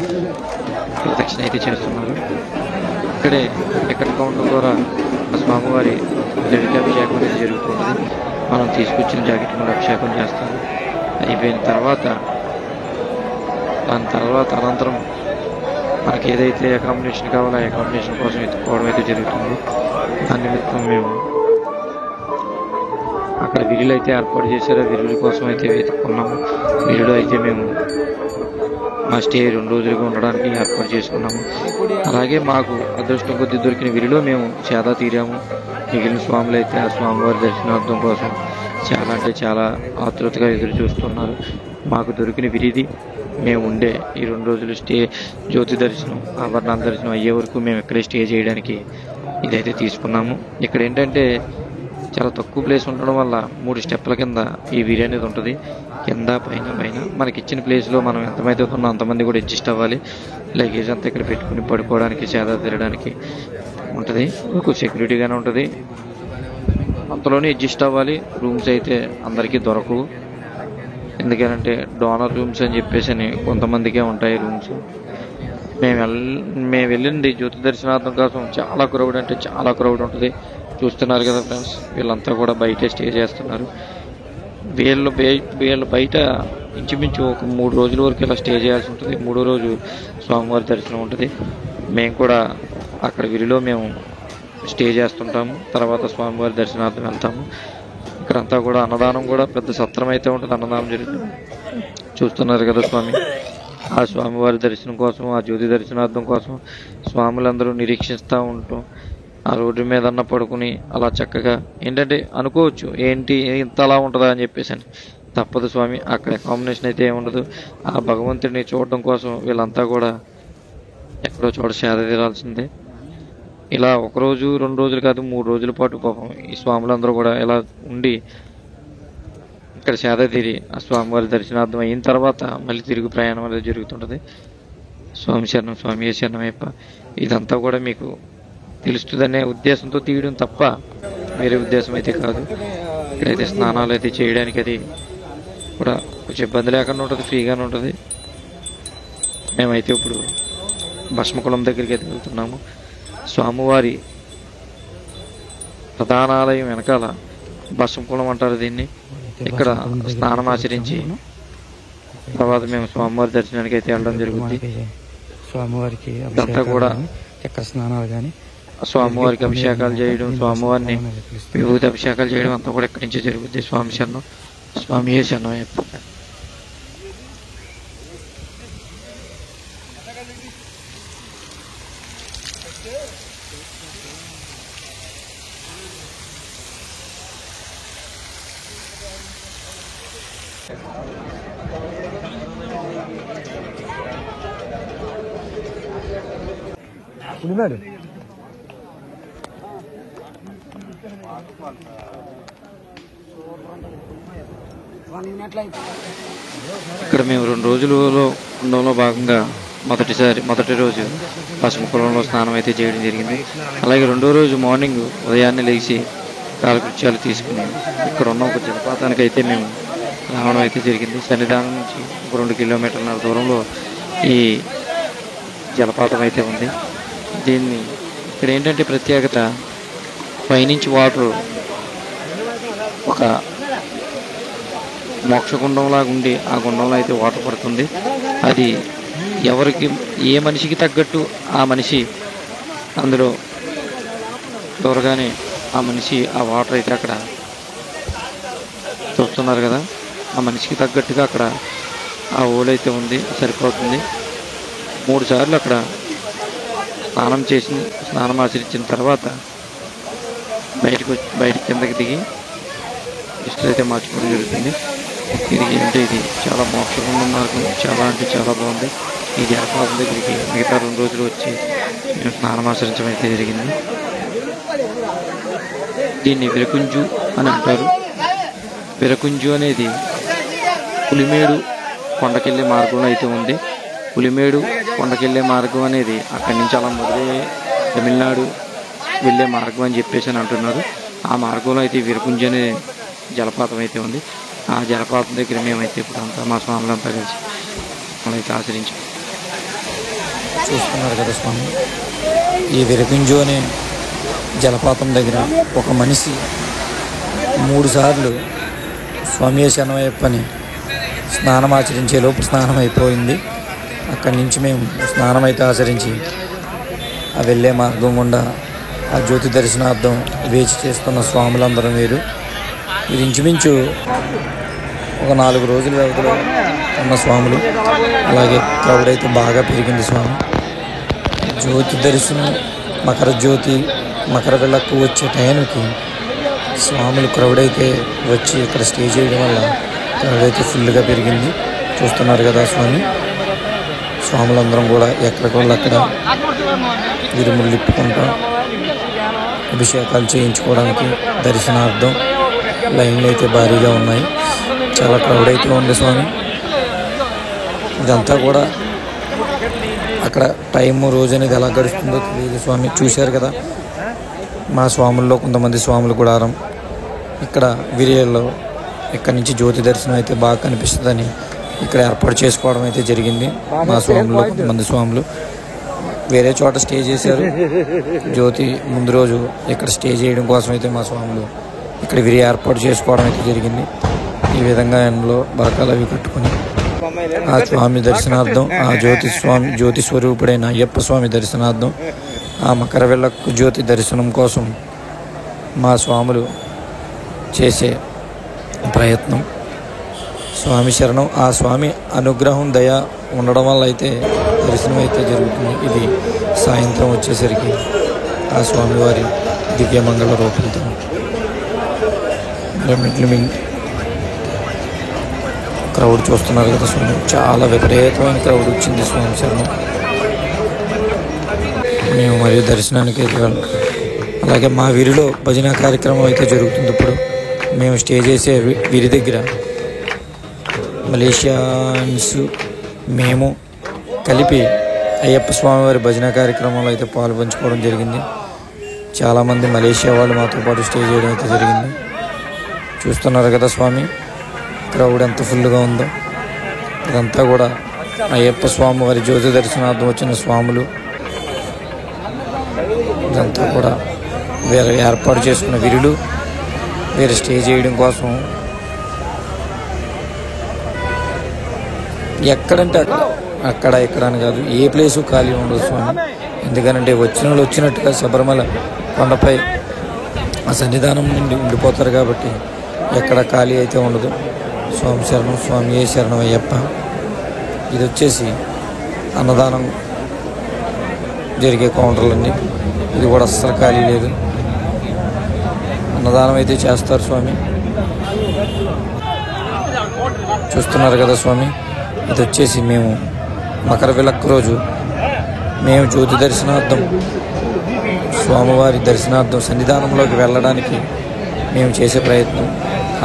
ప్రదక్షిణ అయితే చేస్తున్నారు. ఇక్కడ కౌంటర్ ద్వారా స్వామివారి జడికి అభిషేకం అనేది జరుగుతుంది. మనం తీసుకొచ్చిన జాకెట్ మీద అభిషేకం చేస్తాము. అయిపోయిన తర్వాత అనంతరం మనకి ఏదైతే అకామిడేషన్ కావాలో ఆ అకామిడేషన్ కోసం ఎత్తుకోవడం అయితే జరుగుతుంది. దాని నిమిత్తం మేము అక్కడ విల్లులు అయితే ఏర్పాటు చేశారో విల్లుల కోసం అయితే వెతుక్కున్నాము. విల్లులో అయితే మేము మా స్టే 2 రోజులుగా ఉండడానికి ఏర్పాటు చేసుకున్నాము. అలాగే మాకు అదృష్టం కొద్ది దొరికిన విల్లులో మేము చేదా తీరాము. మిగిలిన స్వాములు అయితే ఆ స్వామివారి దర్శనార్థం కోసం చాలా ఆతృతగా ఎదురు చూస్తున్నారు. మాకు దొరికిన విరిది మేము ఉండే ఈ 2 రోజులు స్టే జ్యోతి దర్శనం, ఆభరణాల దర్శనం అయ్యే వరకు మేము ఇక్కడే స్టే చేయడానికి ఇదైతే తీసుకున్నాము. ఇక్కడ ఏంటంటే చాలా తక్కువ ప్లేస్ ఉండడం వల్ల 3 స్టెప్పుల కింద ఈ విరి అనేది ఉంటుంది. కింద పైన మనకి ఇచ్చిన ప్లేస్లో మనం ఎంతమంది ఉన్నాం అంతమంది కూడా అడ్జస్ట్ అవ్వాలి. లగేజ్ అంతా ఇక్కడ పెట్టుకుని పడుకోవడానికి, చేదా తిరగడానికి ఉంటుంది. ఒక సెక్యూరిటీగానే ఉంటుంది, అంతలోనే అడ్జస్ట్ అవ్వాలి. రూమ్స్ అయితే అందరికీ దొరకవు, ఎందుకంటే డోనర్ రూమ్స్ అని చెప్పేసి కొంతమందికే ఉంటాయి రూమ్స్. మేము వెళ్ళింది జ్యోతి దర్శనార్థం కోసం చాలా క్రౌడ్ ఉంటుంది. చూస్తున్నారు కదా ఫ్రెండ్స్, వీళ్ళంతా కూడా బయటే స్టే చేస్తున్నారు. వీళ్ళు బయట ఇంచుమించు ఒక 3 రోజుల వరకు ఇలా స్టే చేయాల్సి ఉంటుంది. 3వ రోజు స్వామివారి దర్శనం ఉంటుంది. మేము కూడా అక్కడ విరిలో మేము స్టే చేస్తుంటాము. తర్వాత స్వామివారి దర్శనార్థం వెళ్తాము. ఇక్కడంతా కూడా అన్నదానం కూడా పెద్ద సత్రం అయితే ఉంటుంది, అన్నదానం జరుగుతుంది. చూస్తున్నారు కదా స్వామి, ఆ స్వామివారి దర్శనం కోసం, ఆ జ్యోతి దర్శనార్థం కోసం స్వాములందరూ నిరీక్షిస్తూ ఉంటాం. ఆ రోడ్డు మీద పడుకుని అలా చక్కగా ఏంటంటే అనుకోవచ్చు, ఏంటి ఇంత అలా ఉంటుందా అని చెప్పేసి. తప్పదు స్వామి, అక్కడ అకామిడేషన్ అయితే ఏముండదు. ఆ భగవంతుడిని చూడడం కోసం వీళ్ళంతా కూడా ఎక్కడో చోట సేద తీరాల్సిందే. ఇలా 1 రోజు 2 రోజులు కాదు, 3 రోజుల పాటు పాపం ఈ స్వాములందరూ కూడా ఇలా ఉండి ఇక్కడ సేద తీరి ఆ స్వామివారి దర్శనార్థం అయిన తర్వాత మళ్ళీ తిరిగి ప్రయాణం అనేది జరుగుతుంటుంది. స్వామి శరణం, స్వామి శరణమయ్యప్ప. ఇదంతా కూడా మీకు తెలుస్తుందనే ఉద్దేశంతో తీయడం తప్ప వేరే ఉద్దేశం అయితే కాదు. ఇక్కడైతే స్నానాలు అయితే చేయడానికి అది కూడా కొంచెం ఇబ్బంది లేకుండా ఉంటుంది, ఫ్రీగానే ఉంటుంది. మేమైతే ఇప్పుడు భస్మకుళం దగ్గరికి అయితే వెళ్తున్నాము. స్వామివారి ప్రధానాలయం వెనకాల భస్మకుళం అంటారు దీన్ని. ఇక్కడ స్నానం ఆచరించి తర్వాత మేము స్వామివారి దర్శనానికి అయితే వెళ్ళడం జరుగుతుంది. స్వామివారికి ఇదంతా కూడా చక్ర స్నానాలు కానీ స్వామివారికి అభిషేకాలు చేయడం, స్వామివారిని విభూతి అభిషేకాలు చేయడం అంతా కూడా ఇక్కడి నుంచే జరుగుతుంది. స్వామి శరణం, స్వామి శరణం అయ్యప్ప. ఉన్నాడు. ఇక్కడ మేము 2 రోజులలో ఉండడంలో భాగంగా మొదటి రోజు భస్మకుళంలో స్నానం అయితే చేయడం జరిగింది. అలాగే 2వ రోజు మార్నింగ్ ఉదయాన్నే లేచి కాలకృత్యాలు తీసుకుని ఇక్కడ ఉన్న ఒక జలపాతానికి అయితే మేము రావడం అయితే జరిగింది. సన్నిధానం నుంచి 2 కిలోమీటర్ల దూరంలో ఈ జలపాతం అయితే ఉంది. దీన్ని ఇక్కడ ఏంటంటే ప్రత్యేకత, పైనుంచి వాటర్ ఒక మోక్షగుండంలాగా ఉండి ఆ గుండంలో అయితే వాటర్ పడుతుంది. అది ఎవరికి ఏ మనిషికి తగ్గట్టు ఆ మనిషి అందులో దూరగానే ఆ మనిషి ఆ వాటర్ అయితే అక్కడ చూస్తున్నారు కదా, ఆ మనిషికి తగ్గట్టుగా అక్కడ ఆ ఓలు అయితే ఉంది, సరిపోతుంది. 3 సార్లు అక్కడ స్నానం ఆచరించిన తర్వాత బయటికి కిందకి దిగి దుస్తులు అయితే మార్చుకోవడం జరుగుతుంది. ఇది చాలా మోక్షగుండ మార్గం, చాలా అంటే చాలా బాగుంది. ఈ జలపాతం దగ్గరికి మిగతా 2 రోజులు వచ్చి మేము స్నానం ఆచరించడం అయితే జరిగింది. దీన్ని విరకుంజు అని అంటారు. విరకుంజు అనేది పులిమేడు కొండకెళ్ళే మార్గంలో అయితే ఉంది. పులిమేడు కొండకెళ్ళే మార్గం అనేది అక్కడి నుంచి అలా మొదలై తమిళనాడు వెళ్ళే మార్గం అని చెప్పేసి అని అంటున్నారు. ఆ మార్గంలో అయితే విరకుంజు అనే జలపాతం అయితే ఉంది. ఆ జలపాతం దగ్గర మేమైతే ఇప్పుడు అంతా మా స్వాములంతా కలిసి అయితే ఆచరించాం. చూస్తున్నారు కదా స్వామి, ఈ విరకుంజు అనే జలపాతం దగ్గర ఒక మనిషి 3 సార్లు స్వామి శరణమయ్యప్పని స్నానం ఆచరించే లోపు స్నానం అయిపోయింది. అక్కడి నుంచి మేము స్నానం అయితే ఆచరించి ఆ వెళ్ళే మార్గం గుండా ఆ జ్యోతి దర్శనార్థం వేచి చేస్తున్న స్వాములందరం వీరు ఇంచుమించు ఒక 4 రోజుల వ్యవధిలో ఉన్న స్వాములు. అలాగే క్రౌడ్ అయితే బాగా పెరిగింది స్వామి. జ్యోతి దర్శనం మకర విళక్కు వచ్చే టైంకి స్వాములు క్రౌడ్ అయితే వచ్చి ఇక్కడ స్టే చేయడం వల్ల క్రౌడ్ అయితే ఫుల్గా పెరిగింది. చూస్తున్నారు కదా స్వామి, స్వాములందరం కూడా ఎక్కడికోళ్ళు అక్కడ ఇరుములు ఇప్పుకుంటా అభిషేకాలు చేయించుకోవడానికి దర్శనార్థం లైన్లు అయితే భారీగా ఉన్నాయి. చాలా క్రౌడ్ అయితే ఉంది స్వామి. ఇదంతా కూడా అక్కడ టైము రోజు అనేది ఎలా గడుస్తుందో తెలియదు స్వామి. చూశారు కదా, మా స్వాముల్లో కొంతమంది స్వాములు గుడారం ఇక్కడ విరియల్లో ఇక్కడ నుంచి జ్యోతి దర్శనం అయితే బాగా కనిపిస్తుందని ఇక్కడ ఏర్పాటు చేసుకోవడం అయితే జరిగింది. మా స్వాముల్లో కొంతమంది స్వాములు వేరే చోట స్టే చేశారు. జ్యోతి ముందు రోజు ఇక్కడ స్టే చేయడం కోసం అయితే మా స్వాములు ఇక్కడ విరి ఏర్పాటు చేసుకోవడం అయితే జరిగింది. ఈ విధంగా ఎండలో బరకాలు అవి కట్టుకుని ఆ స్వామి దర్శనార్థం, ఆ జ్యోతి స్వరూపుడైన అయ్యప్ప స్వామి దర్శనార్థం, ఆ మకర విళక్కు జ్యోతి దర్శనం కోసం మా స్వాములు చేసే ప్రయత్నం. స్వామి శరణం. ఆ స్వామి అనుగ్రహం దయ ఉండడం వల్ల అయితే దర్శనం అయితే జరుగుతుంది. ఇది సాయంత్రం వచ్చేసరికి ఆ స్వామివారి దివ్యమంగళ రూపంతో మెట్లు క్రౌడ్ చూస్తున్నారు కదా స్వామి, చాలా విపరీతమైన క్రౌడ్ వచ్చింది స్వామి శరణం. మేము మరియు దర్శనానికి అయితే వెళ్ళాం. అలాగే మా వీరిలో భజన కార్యక్రమం అయితే జరుగుతుంది. ఇప్పుడు మేము స్టే చేసే వీరి దగ్గర మలేషియన్స్ మేము కలిపి అయ్యప్ప స్వామివారి భజన కార్యక్రమంలో అయితే పాల్పంచుకోవడం జరిగింది. చాలామంది మలేషియా వాళ్ళు మాతో పాటు స్టే చేయడం అయితే జరిగింది. చూస్తున్నారు కదా స్వామి, క్రౌడ్ ఎంత ఫుల్గా ఉందో. ఇదంతా కూడా అయ్యప్ప స్వామి వారి జ్యోతి దర్శనార్థం వచ్చిన స్వాములు. ఇదంతా కూడా వేరే ఏర్పాటు చేసుకున్న విరులు వేరే స్టే చేయడం కోసం ఎక్కడంటే అక్కడ ఇక్కడ అని కాదు, ఏ ప్లేసు ఖాళీ ఉండదు స్వామి. ఎందుకంటే వచ్చిన వాళ్ళు వచ్చినట్టుగా శబరిమల కొండపై ఆ సన్నిధానం నుండి ఉండిపోతారు కాబట్టి ఎక్కడ ఖాళీ అయితే ఉండదు. స్వామి శరణం, స్వామి ఏ శరణం అయ్యప్ప. ఇది వచ్చేసి అన్నదానం జరిగే కౌంటర్లన్నీ. ఇది కూడా అస్సలు ఖాళీ లేదు, అన్నదానం అయితే చేస్తారు స్వామి. చూస్తున్నారు కదా స్వామి, ఇది వచ్చేసి మేము మకర విళక్కు రోజు మేము జ్యోతి దర్శనార్థం స్వామివారి దర్శనార్థం సన్నిధానంలోకి వెళ్ళడానికి మేము చేసే ప్రయత్నం.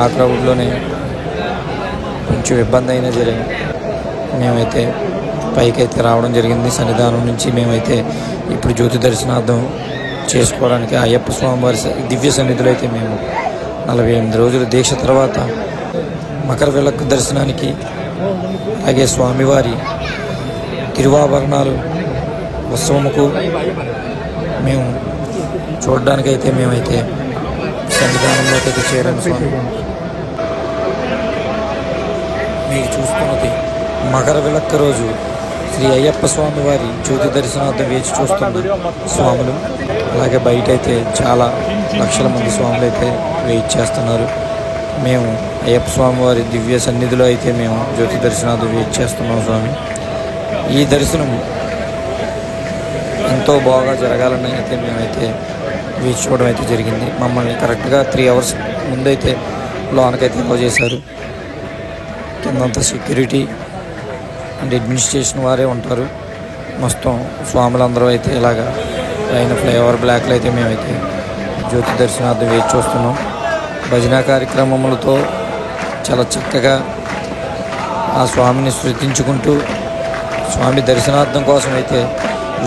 ఆ క్రౌడ్లోనే కొంచెం ఇబ్బంది అయినా జరిగింది. మేమైతే పైకైతే రావడం జరిగింది. సన్నిధానం నుంచి మేమైతే ఇప్పుడు జ్యోతి దర్శనార్థం చేసుకోవడానికి అయ్యప్ప స్వామివారి దివ్య సన్నిధిలో అయితే మేము 48 రోజుల దీక్ష తర్వాత మకర విళక్కు దర్శనానికి, అలాగే స్వామివారి తిరువాభరణాలు ఉత్సవముకు మేము చూడడానికైతే మేమైతే సన్నిధానంలోకి అయితే చేరాము స్వామి. మీరు చూస్తున్నది మకర విళక్కు రోజు శ్రీ అయ్యప్ప స్వామి వారి జ్యోతి దర్శనార్థం వేచి చూస్తున్న స్వాములు, అలాగే బయట అయితే చాలా లక్షల మంది స్వాములు అయితే వెయిట్ చేస్తున్నారు. మేము అయ్యప్ప స్వామి వారి దివ్య సన్నిధిలో అయితే మేము జ్యోతి దర్శనార్థం వెయిట్ చేస్తున్నాం స్వామి. ఈ దర్శనం ఎంతో బాగా జరగాలని అయితే మేమైతే వేచి చూడడం అయితే జరిగింది. మమ్మల్ని కరెక్ట్గా 3 hours ముందైతే లోనకైతే అలౌ చేశారు. కిందంతా సెక్యూరిటీ అండ్ అడ్మినిస్ట్రేషన్ వారే ఉంటారు. మొత్తం స్వాములందరూ అయితే ఇలాగా పైన ఫ్లైఓవర్ బ్లాక్లో అయితే మేమైతే జ్యోతి దర్శనార్థం వేచి చూస్తున్నాం. భజన కార్యక్రమములతో చాలా చక్కగా ఆ స్వామిని స్తుతించుకుంటూ స్వామి దర్శనార్థం కోసం అయితే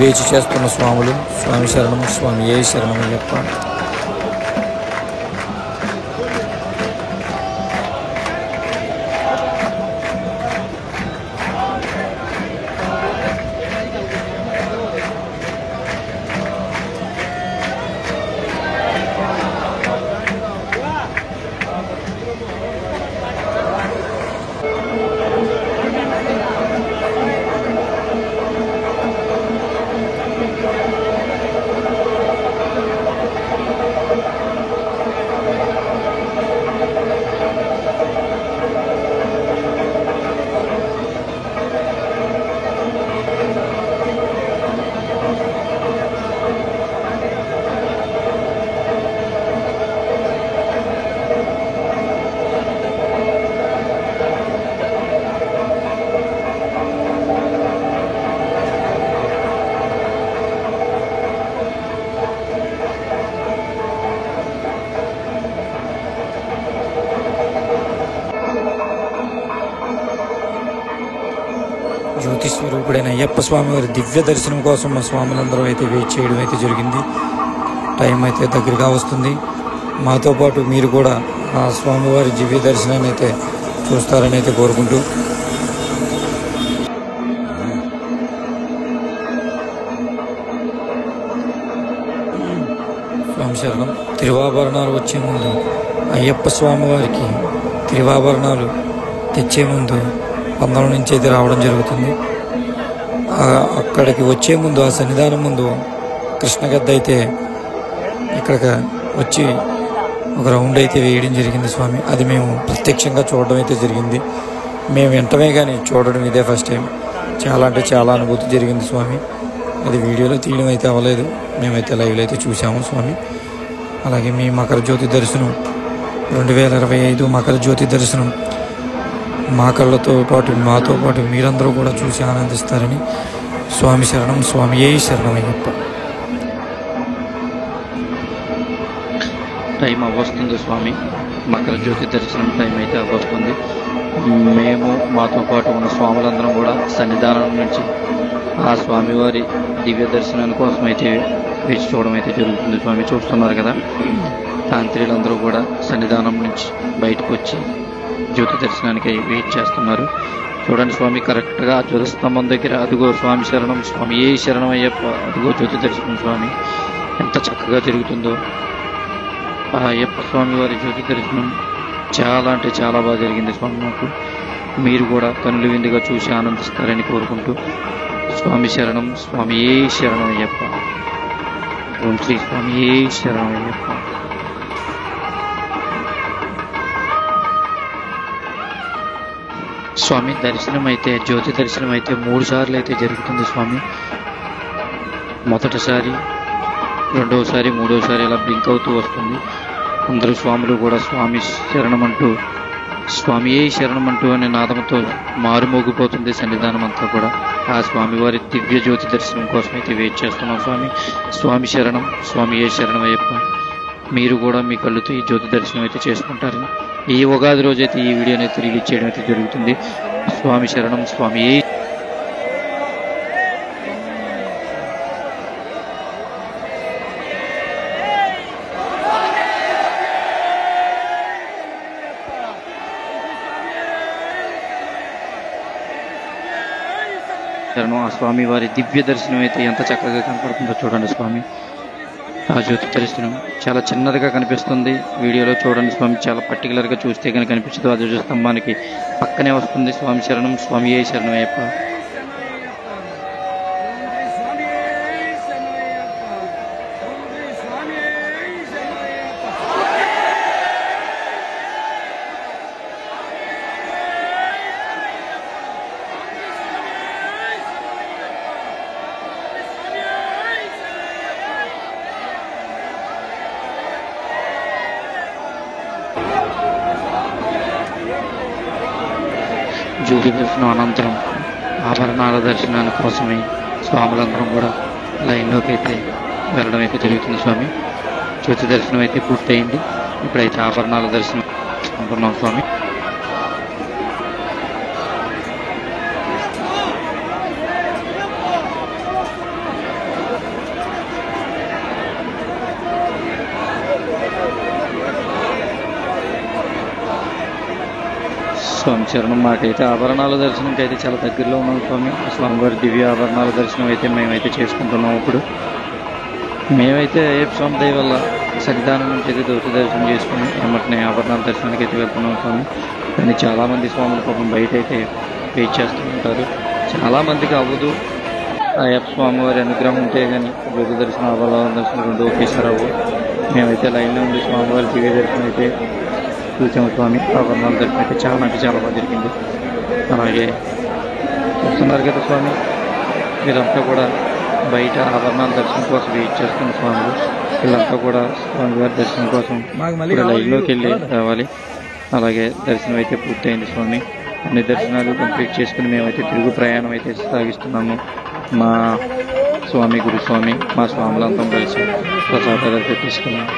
వేచి చేస్తున్న స్వాములు. స్వామి శరణం, స్వామి ఏ శరణం అయ్యప్ప. జ్యోతి స్వరూపుడైన అయ్యప్ప స్వామి వారి దివ్య దర్శనం కోసం మా స్వాములందరూ అయితే వెయిట్ చేయడం అయితే జరిగింది. టైం అయితే దగ్గరగా వస్తుంది. మాతో పాటు మీరు కూడా ఆ స్వామివారి దివ్య దర్శనాన్ని అయితే చూస్తారని అయితే కోరుకుంటూ స్వామి శరణం. తిరువాభరణాలు వచ్చే ముందు అయ్యప్ప స్వామి వారికి తిరువాభరణాలు తెచ్చే ముందు పందలం నుంచి అయితే రావడం జరుగుతుంది. అక్కడికి వచ్చే ముందు ఆ సన్నిధానం ముందు కృష్ణగద్ద అయితే ఇక్కడికి వచ్చి ఒక రౌండ్ అయితే వేయడం జరిగింది స్వామి. అది మేము ప్రత్యక్షంగా చూడడం అయితే జరిగింది. మేము వెంటనే కానీ చూడడం ఇదే ఫస్ట్ టైం. చాలా అంటే చాలా అనుభూతి జరిగింది స్వామి. అది వీడియోలో తీయడం అయితే అవ్వలేదు, మేమైతే లైవ్లో అయితే చూసాము స్వామి. అలాగే మీ మకర జ్యోతి దర్శనం 2025 మకర జ్యోతి దర్శనం మా కళ్ళతో పాటు మాతో పాటు మీరందరూ కూడా చూసి ఆనందిస్తారని స్వామి శరణం, స్వామి ఏ శరణమయ్యప్ప. టైం అవ్వస్తుంది స్వామి. మకర జ్యోతి దర్శనం టైం అయితే అవ్వస్తుంది. మేము మాతో పాటు ఉన్న స్వాములందరం కూడా సన్నిధానం నుంచి ఆ స్వామివారి దివ్య దర్శనాని కోసం అయితే వేచి చూడడం అయితే జరుగుతుంది స్వామి. చూస్తున్నారు కదా, తాంత్రికులందరూ కూడా సన్నిధానం నుంచి బయటకు వచ్చి జ్యోతి దర్శనానికి వెయిట్ చేస్తున్నారు. చూడండి స్వామి, కరెక్ట్గా జ్యోతిస్తంభం దగ్గర అదిగో స్వామి శరణం, స్వామి ఏ శరణం అయ్యప్ప, అదిగో జ్యోతి దర్శనం స్వామి. ఎంత చక్కగా జరుగుతుందో ఆ అయ్యప్ప స్వామి వారి జ్యోతి దర్శనం. చాలా అంటే చాలా బాగా జరిగింది స్వామి. మాకు మీరు కూడా కనులు విందుగా చూసి ఆనందిస్తారని కోరుకుంటూ స్వామి శరణం, స్వామి ఏ శరణం అయ్యప్ప. ఓం శ్రీ స్వామి ఏ శరణం అయ్యప్ప. స్వామి దర్శనం అయితే జ్యోతి దర్శనం అయితే 3 సార్లు అయితే జరుగుతుంది స్వామి. మొదటిసారి, రెండవసారి, మూడవసారి ఇలా బ్లింక్ అవుతూ వస్తుంది. అందరూ స్వాములు కూడా స్వామి శరణమంటూ, స్వామి ఏ శరణమంటూ అనే నాదంతో మారుమోగిపోతుంది సన్నిధానం అంతా కూడా. ఆ స్వామివారి దివ్య జ్యోతి దర్శనం కోసం అయితే వెయిట్ చేస్తున్నాం స్వామి. స్వామి శరణం, స్వామి ఏ శరణం అయ్యప్ప. మీరు కూడా మీ కళ్ళుతో ఈ జ్యోతి దర్శనం అయితే చేసుకుంటారని ఈ ఉగాది రోజైతే ఈ వీడియోని అయితే రిలీజ్ చేయడం అయితే జరుగుతుంది. స్వామి శరణం, స్వామి ఏ శరణం. ఆ స్వామి వారి దివ్య దర్శనం అయితే ఎంత చక్కగా కనపడుతుందో చూడండి స్వామి. ఆ జ్యోతి దర్శనం చాలా చిన్నదిగా కనిపిస్తుంది వీడియోలో. చూడండి స్వామి, చాలా పర్టికులర్గా చూస్తే కనుక కనిపించదు. ఆ ధ్వజస్తంభానికి పక్కనే వస్తుంది స్వామి శరణం, స్వామి ఏ శరణం అయ్యప్ప. జ్యోతి దర్శనం అనంతరం ఆభరణాల దర్శనాల కోసమై స్వాములందరం కూడా లైన్లోకి అయితే వెళ్ళడం అయితే జరుగుతుంది స్వామి. జ్యోతి దర్శనం అయితే పూర్తయింది. ఇప్పుడైతే ఆభరణాల దర్శనం అనుకున్నాం స్వామి. స్వామి శరణం. మాకైతే ఆభరణాల దర్శనంకి అయితే చాలా దగ్గరలో ఉన్నాం స్వామి. స్వామివారి దివ్య ఆభరణాల దర్శనం అయితే మేమైతే చేసుకుంటున్నాం. ఇప్పుడు మేమైతే అయ్యప్ప స్వామి దయ వల్ల సన్నిధానం నుంచి అయితే జ్యోతి దర్శనం చేసుకుని వెంటనే ఆభరణాల దర్శనానికి అయితే వెళ్తున్నాం స్వామి. కానీ చాలామంది స్వాముల పాపం బయట అయితే వెయిట్ చేస్తూ ఉంటారు. చాలామందికి అవ్వదు. అయ్యప్ప స్వామి వారి అనుగ్రహం ఉంటే కానీ జ్యోతి దర్శనం ఆభరణాల దర్శనం రెండు ఒకేసారి అవ్వవు. మేమైతే లైన్లో ఉండి స్వామివారి దివ్య దర్శనం అయితే చూసాము స్వామి. ఆభరణాల దర్శనం అయితే చాలా అంటే చాలా బాగా జరిగింది. అలాగే చూస్తున్నారు కదా స్వామి, వీళ్ళంతా కూడా బయట ఆభరణాల దర్శనం కోసం వెయిట్ చేస్తున్న స్వాములు. వీళ్ళంతా కూడా స్వామివారి దర్శనం కోసం లైన్లోకి వెళ్ళి రావాలి. అలాగే దర్శనం అయితే పూర్తయింది స్వామి. అన్ని దర్శనాలు కంప్లీట్ చేసుకుని మేమైతే తిరుగు ప్రయాణం అయితే సాగిస్తున్నాము. మా స్వామి గురుస్వామి మా స్వాములందరం కలిసి ప్రసాదాలు అయితే తీసుకున్నాం.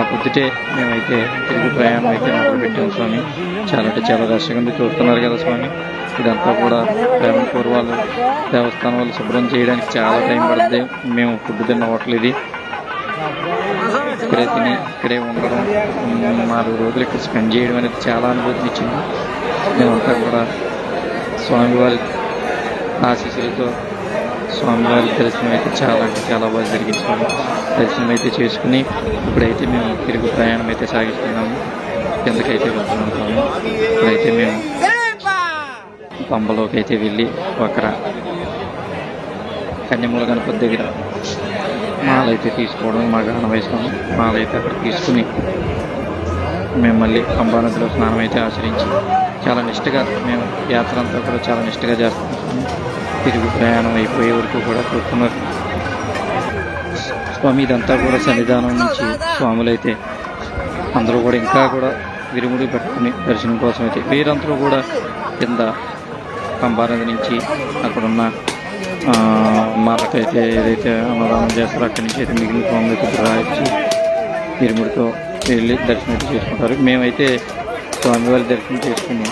పొద్దుటే మేమైతే తిరుగు ప్రయాణం అయితే మొదలుపెట్టాము స్వామి. చాలా అంటే చాలా రష్గా ఉంది. చూస్తున్నారు కదా స్వామి, ఇదంతా కూడా పూర్వాలు దేవస్థానం వాళ్ళు శుభ్రం చేయడానికి చాలా టైం పడుతుంది. మేము ఫుడ్ తిన్న హోటల్ ఇది. ఇక్కడే తిని ఇక్కడే ఉండడం 4 రోజులు ఇక్కడ స్పెండ్ చేయడం అనేది చాలా అనుభూతిని ఇచ్చింది. మేమంతా కూడా స్వామివారి ఆశీస్సులతో స్వామివారి దర్శనం అయితే చాలా అంటే చాలా బాగా జరిగింది స్వామి. దర్శనం అయితే చేసుకుని ఇప్పుడైతే మేము తిరుగు ప్రయాణం అయితే సాగిస్తున్నాము. కిందకైతే వెళ్తున్నాం స్వామి. ఇప్పుడైతే మేము పంబలోకి అయితే వెళ్ళి అక్కడ కన్యమూల గణపతి దగ్గర మాలైతే తీసుకోవడం మా ఆనవాయిస్తాము. మాలైతే అక్కడ తీసుకుని మేము మళ్ళీ పంబా నదిలో స్నానం అయితే ఆచరించి చాలా నిష్టగా మేము యాత్ర అంతా కూడా చాలా నిష్టగా చేస్తున్నాం. తిరుగు ప్రయాణం అయిపోయే వరకు కూడా చూస్తున్నారు స్వామి. ఇదంతా కూడా సన్నిధానం నుంచి స్వాములైతే అందరూ కూడా ఇంకా కూడా విరుముడి పెట్టుకుని దర్శనం కోసం అయితే వీరందరూ కూడా కింద పంబా నది నుంచి అక్కడున్న మనకైతే ఏదైతే అన్నదానం చేస్తారో అక్కడి నుంచి అయితే మిగిలిన స్వాములు అయితే రాయించి విరుముడితో వెళ్ళి దర్శనం అయితే చేసుకుంటారు. మేమైతే స్వామివారి దర్శనం చేసుకుని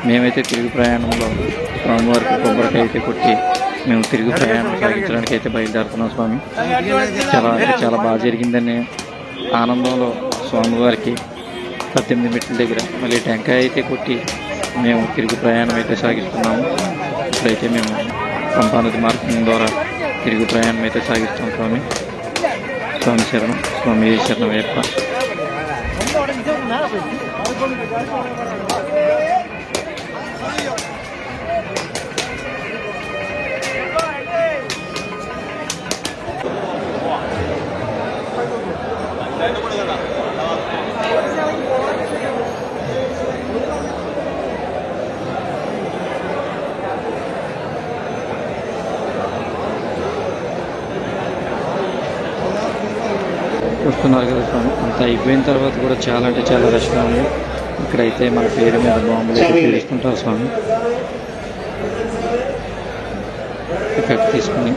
మేమైతే తిరుగు ప్రయాణంలో స్వామివారికి కొబ్బరికాయ అయితే కొట్టి మేము తిరుగు ప్రయాణం సాగించడానికి అయితే బయలుదేరుతున్నాం స్వామి. చాలా అంటే చాలా బాగా జరిగిందని ఆనందంలో స్వామివారికి 18 మెట్ల దగ్గర మళ్ళీ టెంకాయ అయితే కొట్టి మేము తిరుగు ప్రయాణం అయితే సాగిస్తున్నాము. ఇప్పుడైతే మేము పంపా నది మార్గం ద్వారా తిరుగు ప్రయాణం అయితే సాగిస్తాం స్వామి. స్వామి శరణం. స్వామి శరణం అయ్యప్ప. చూస్తున్నారు కదా స్వామి, అంతా అయిపోయిన తర్వాత కూడా చాలా అంటే చాలా రష్గా ఉంది. ఇక్కడైతే మన పేరు మీద బాంబులు అయితే పేలుస్తుంటారు స్వామి. ఇక్కడ తీసుకుని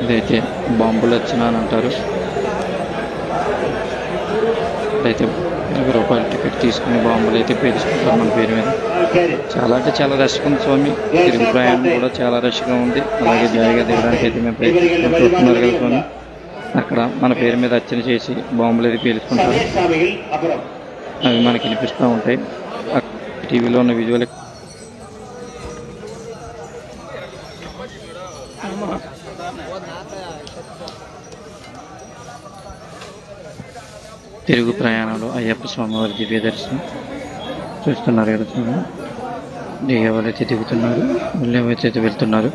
ఇదైతే బాంబులు వచ్చినా అని అంటారు. ఇక్కడైతే 20 రూపాయల టికెట్ తీసుకుని బాంబులు అయితే పేలుస్తుంటారు మన పేరు మీద. చాలా అంటే చాలా రష్గా ఉంది స్వామి. తిరుగు ప్రయాణం కూడా చాలా రష్గా ఉంది. అలాగే జాయిగా దిగడానికి అయితే మేము ప్రయత్నిస్తున్నాం. చూస్తున్నారు కదా స్వామి, అక్కడ మన పేరు మీద అర్చన చేసి బాంబులు అయితే పేలుచుకుంటారు. అవి మనకి వినిపిస్తూ ఉంటాయి. టీవీలో ఉన్న విజువల్ తిరుగు ప్రయాణంలో అయ్యప్ప స్వామివారి దివ్య దర్శనం చూస్తున్నారు కదా స్వామి. ఎవరైతే దిగుతున్నారు మళ్ళీ ఎవరైతే వెళ్తున్నారు.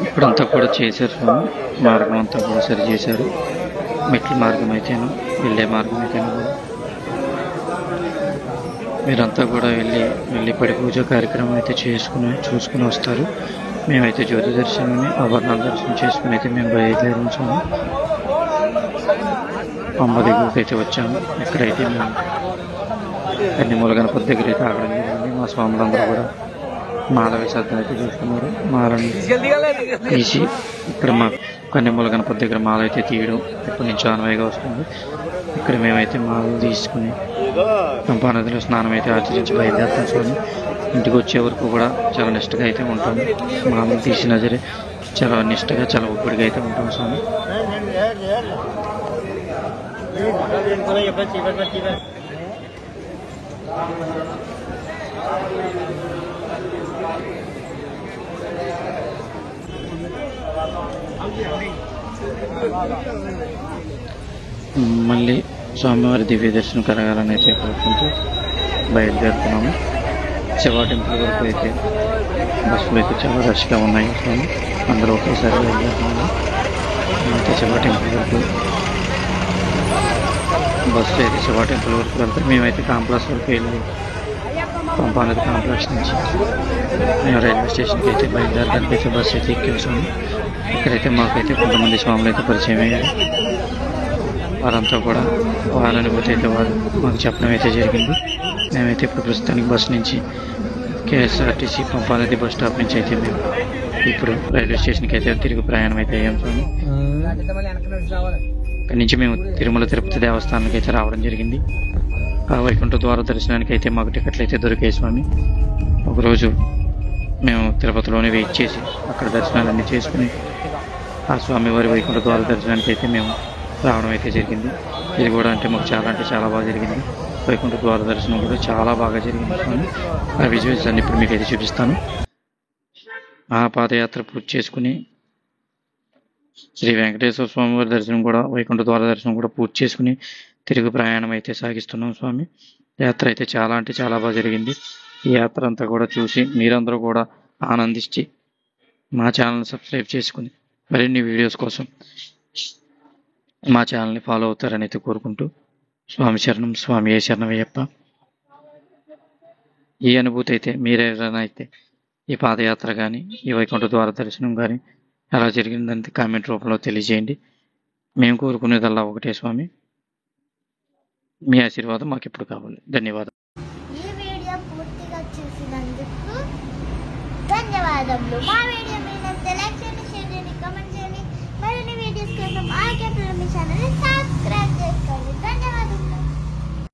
ఇప్పుడంతా కూడా చేశారు స్వామి. మార్గం అంతా కూడా సరి చేశారు. మెట్ల మార్గం అయితేను వెళ్ళే మార్గం అయితేను కూడా మీరంతా కూడా వెళ్ళి పడి పూజ కార్యక్రమం అయితే చూసుకుని వస్తారు. మేమైతే జ్యోతి దర్శనాన్ని ఆభరణాల దర్శనం చేసుకుని అయితే మేము బయలుదేరాము స్వామి. పంబ దగ్గరికి అయితే వచ్చాము. ఇక్కడైతే మేము కన్నిమూల గణపతి దగ్గర అయితే ఆగడం జరిగింది. మా స్వాములందరూ కూడా మాల విసర్జన అయితే చేస్తున్నారు. మాలని తీసి ఇక్కడ మా కన్నిమూల గణపతి దగ్గర మాల అయితే తీయడం ఎప్పటి నుంచో ఆనవాయిగా వస్తుంది. ఇక్కడ మేమైతే మాలలు తీసుకుని పంపానదిలో స్నానం అయితే ఆచరించి బయలుదేరుతాం స్వామి. ఇంటికి వచ్చే వరకు కూడా చాలా నిష్టగా అయితే ఉంటాం. మామూలు తీసినా సరే చాలా నిష్టగా చాలా ఒప్పుడిగా అయితే ఉంటాం స్వామి. మళ్ళీ స్వామివారి దివ్య దర్శనం కలగాలని అయితే కోరుకుంటూ బయలుదేరుతున్నాము. శివ టెంపుల్ వరకు అయితే బస్సులు అయితే చాలా రష్గా ఉన్నాయి స్వామి. అందరూ ఒకేసారి బయలుదేరుతున్నాము. అయితే శివ టెంపుల్ వరకు బస్సు అయితే శివ టెంపుల్ వరకు వెళ్తాం. మేమైతే కాంప్లెక్స్ వరకు వెళ్ళి పంపానది కాంప్లెక్స్ నుంచి మేము రైల్వే స్టేషన్కి అయితే బయలుదేరడానికి అయితే బస్సు అయితే ఎక్కేసాము. ఇక్కడైతే మాకైతే కొంతమంది స్వాములు అయితే పరిచయం అయ్యారు. వారంతా కూడా వారి అనుభూతి అయితే వారు మాకు చెప్పడం అయితే జరిగింది. మేమైతే ఇప్పుడు ప్రస్తుతానికి బస్ నుంచి కేఎస్ఆర్టీసీ పంపానది బస్ స్టాప్ నుంచి అయితే మేము ఇప్పుడు రైల్వే స్టేషన్కి అయితే తిరిగి ప్రయాణం అయితే అయ్యాం స్వామి. ఇక్కడి నుంచి మేము తిరుమల తిరుపతి దేవస్థానానికి అయితే రావడం జరిగింది. ఆ వైకుంఠ ద్వార దర్శనానికి అయితే మాకు టికెట్లు అయితే దొరికాయి స్వామి. ఒకరోజు మేము తిరుపతిలోనే వెయిట్ చేసి అక్కడ దర్శనాలన్నీ చేసుకుని ఆ స్వామివారి వైకుంఠ ద్వార దర్శనానికి అయితే మేము రావడం అయితే జరిగింది. ఇది కూడా అంటే చాలా బాగా జరిగింది. వైకుంఠ ద్వార దర్శనం కూడా చాలా బాగా జరిగింది స్వామి. ఆ విజువల్స్ అన్ని ఇప్పుడు మీకు అయితే చూపిస్తాను. ఆ పాదయాత్ర పూర్తి చేసుకుని శ్రీ వెంకటేశ్వర స్వామివారి దర్శనం కూడా వైకుంఠ ద్వార దర్శనం కూడా పూర్తి చేసుకుని తిరుగు ప్రయాణం అయితే సాగిస్తున్నాం స్వామి. యాత్ర అయితే చాలా బాగా జరిగింది. ఈ యాత్ర అంతా కూడా చూసి మీరందరూ కూడా ఆనందించి మా ఛానల్ని సబ్స్క్రైబ్ చేసుకుని మరిన్ని వీడియోస్ కోసం మా ఛానల్ని ఫాలో అవుతారని అయితే కోరుకుంటూ స్వామి శరణం, స్వామి ఏ శరణమయ్యప్ప. ఈ అనుభూతి అయితే మీరేమైనా అయితే ఈ పాదయాత్ర కానీ ఈ వైకుంఠ ద్వార దర్శనం కానీ ఎలా జరిగిందంటే కామెంట్ రూపంలో తెలియజేయండి. మేము కోరుకునేదల్లా ఒకటే స్వామి, మీ ఆశీర్వాదం మాకు ఎప్పుడు కావాలి. ధన్యవాదాలు. ఈ వీడియో పూర్తిగా చూసినందుకు ధన్యవాదములు. మా వీడియో మీద సెలెక్ట్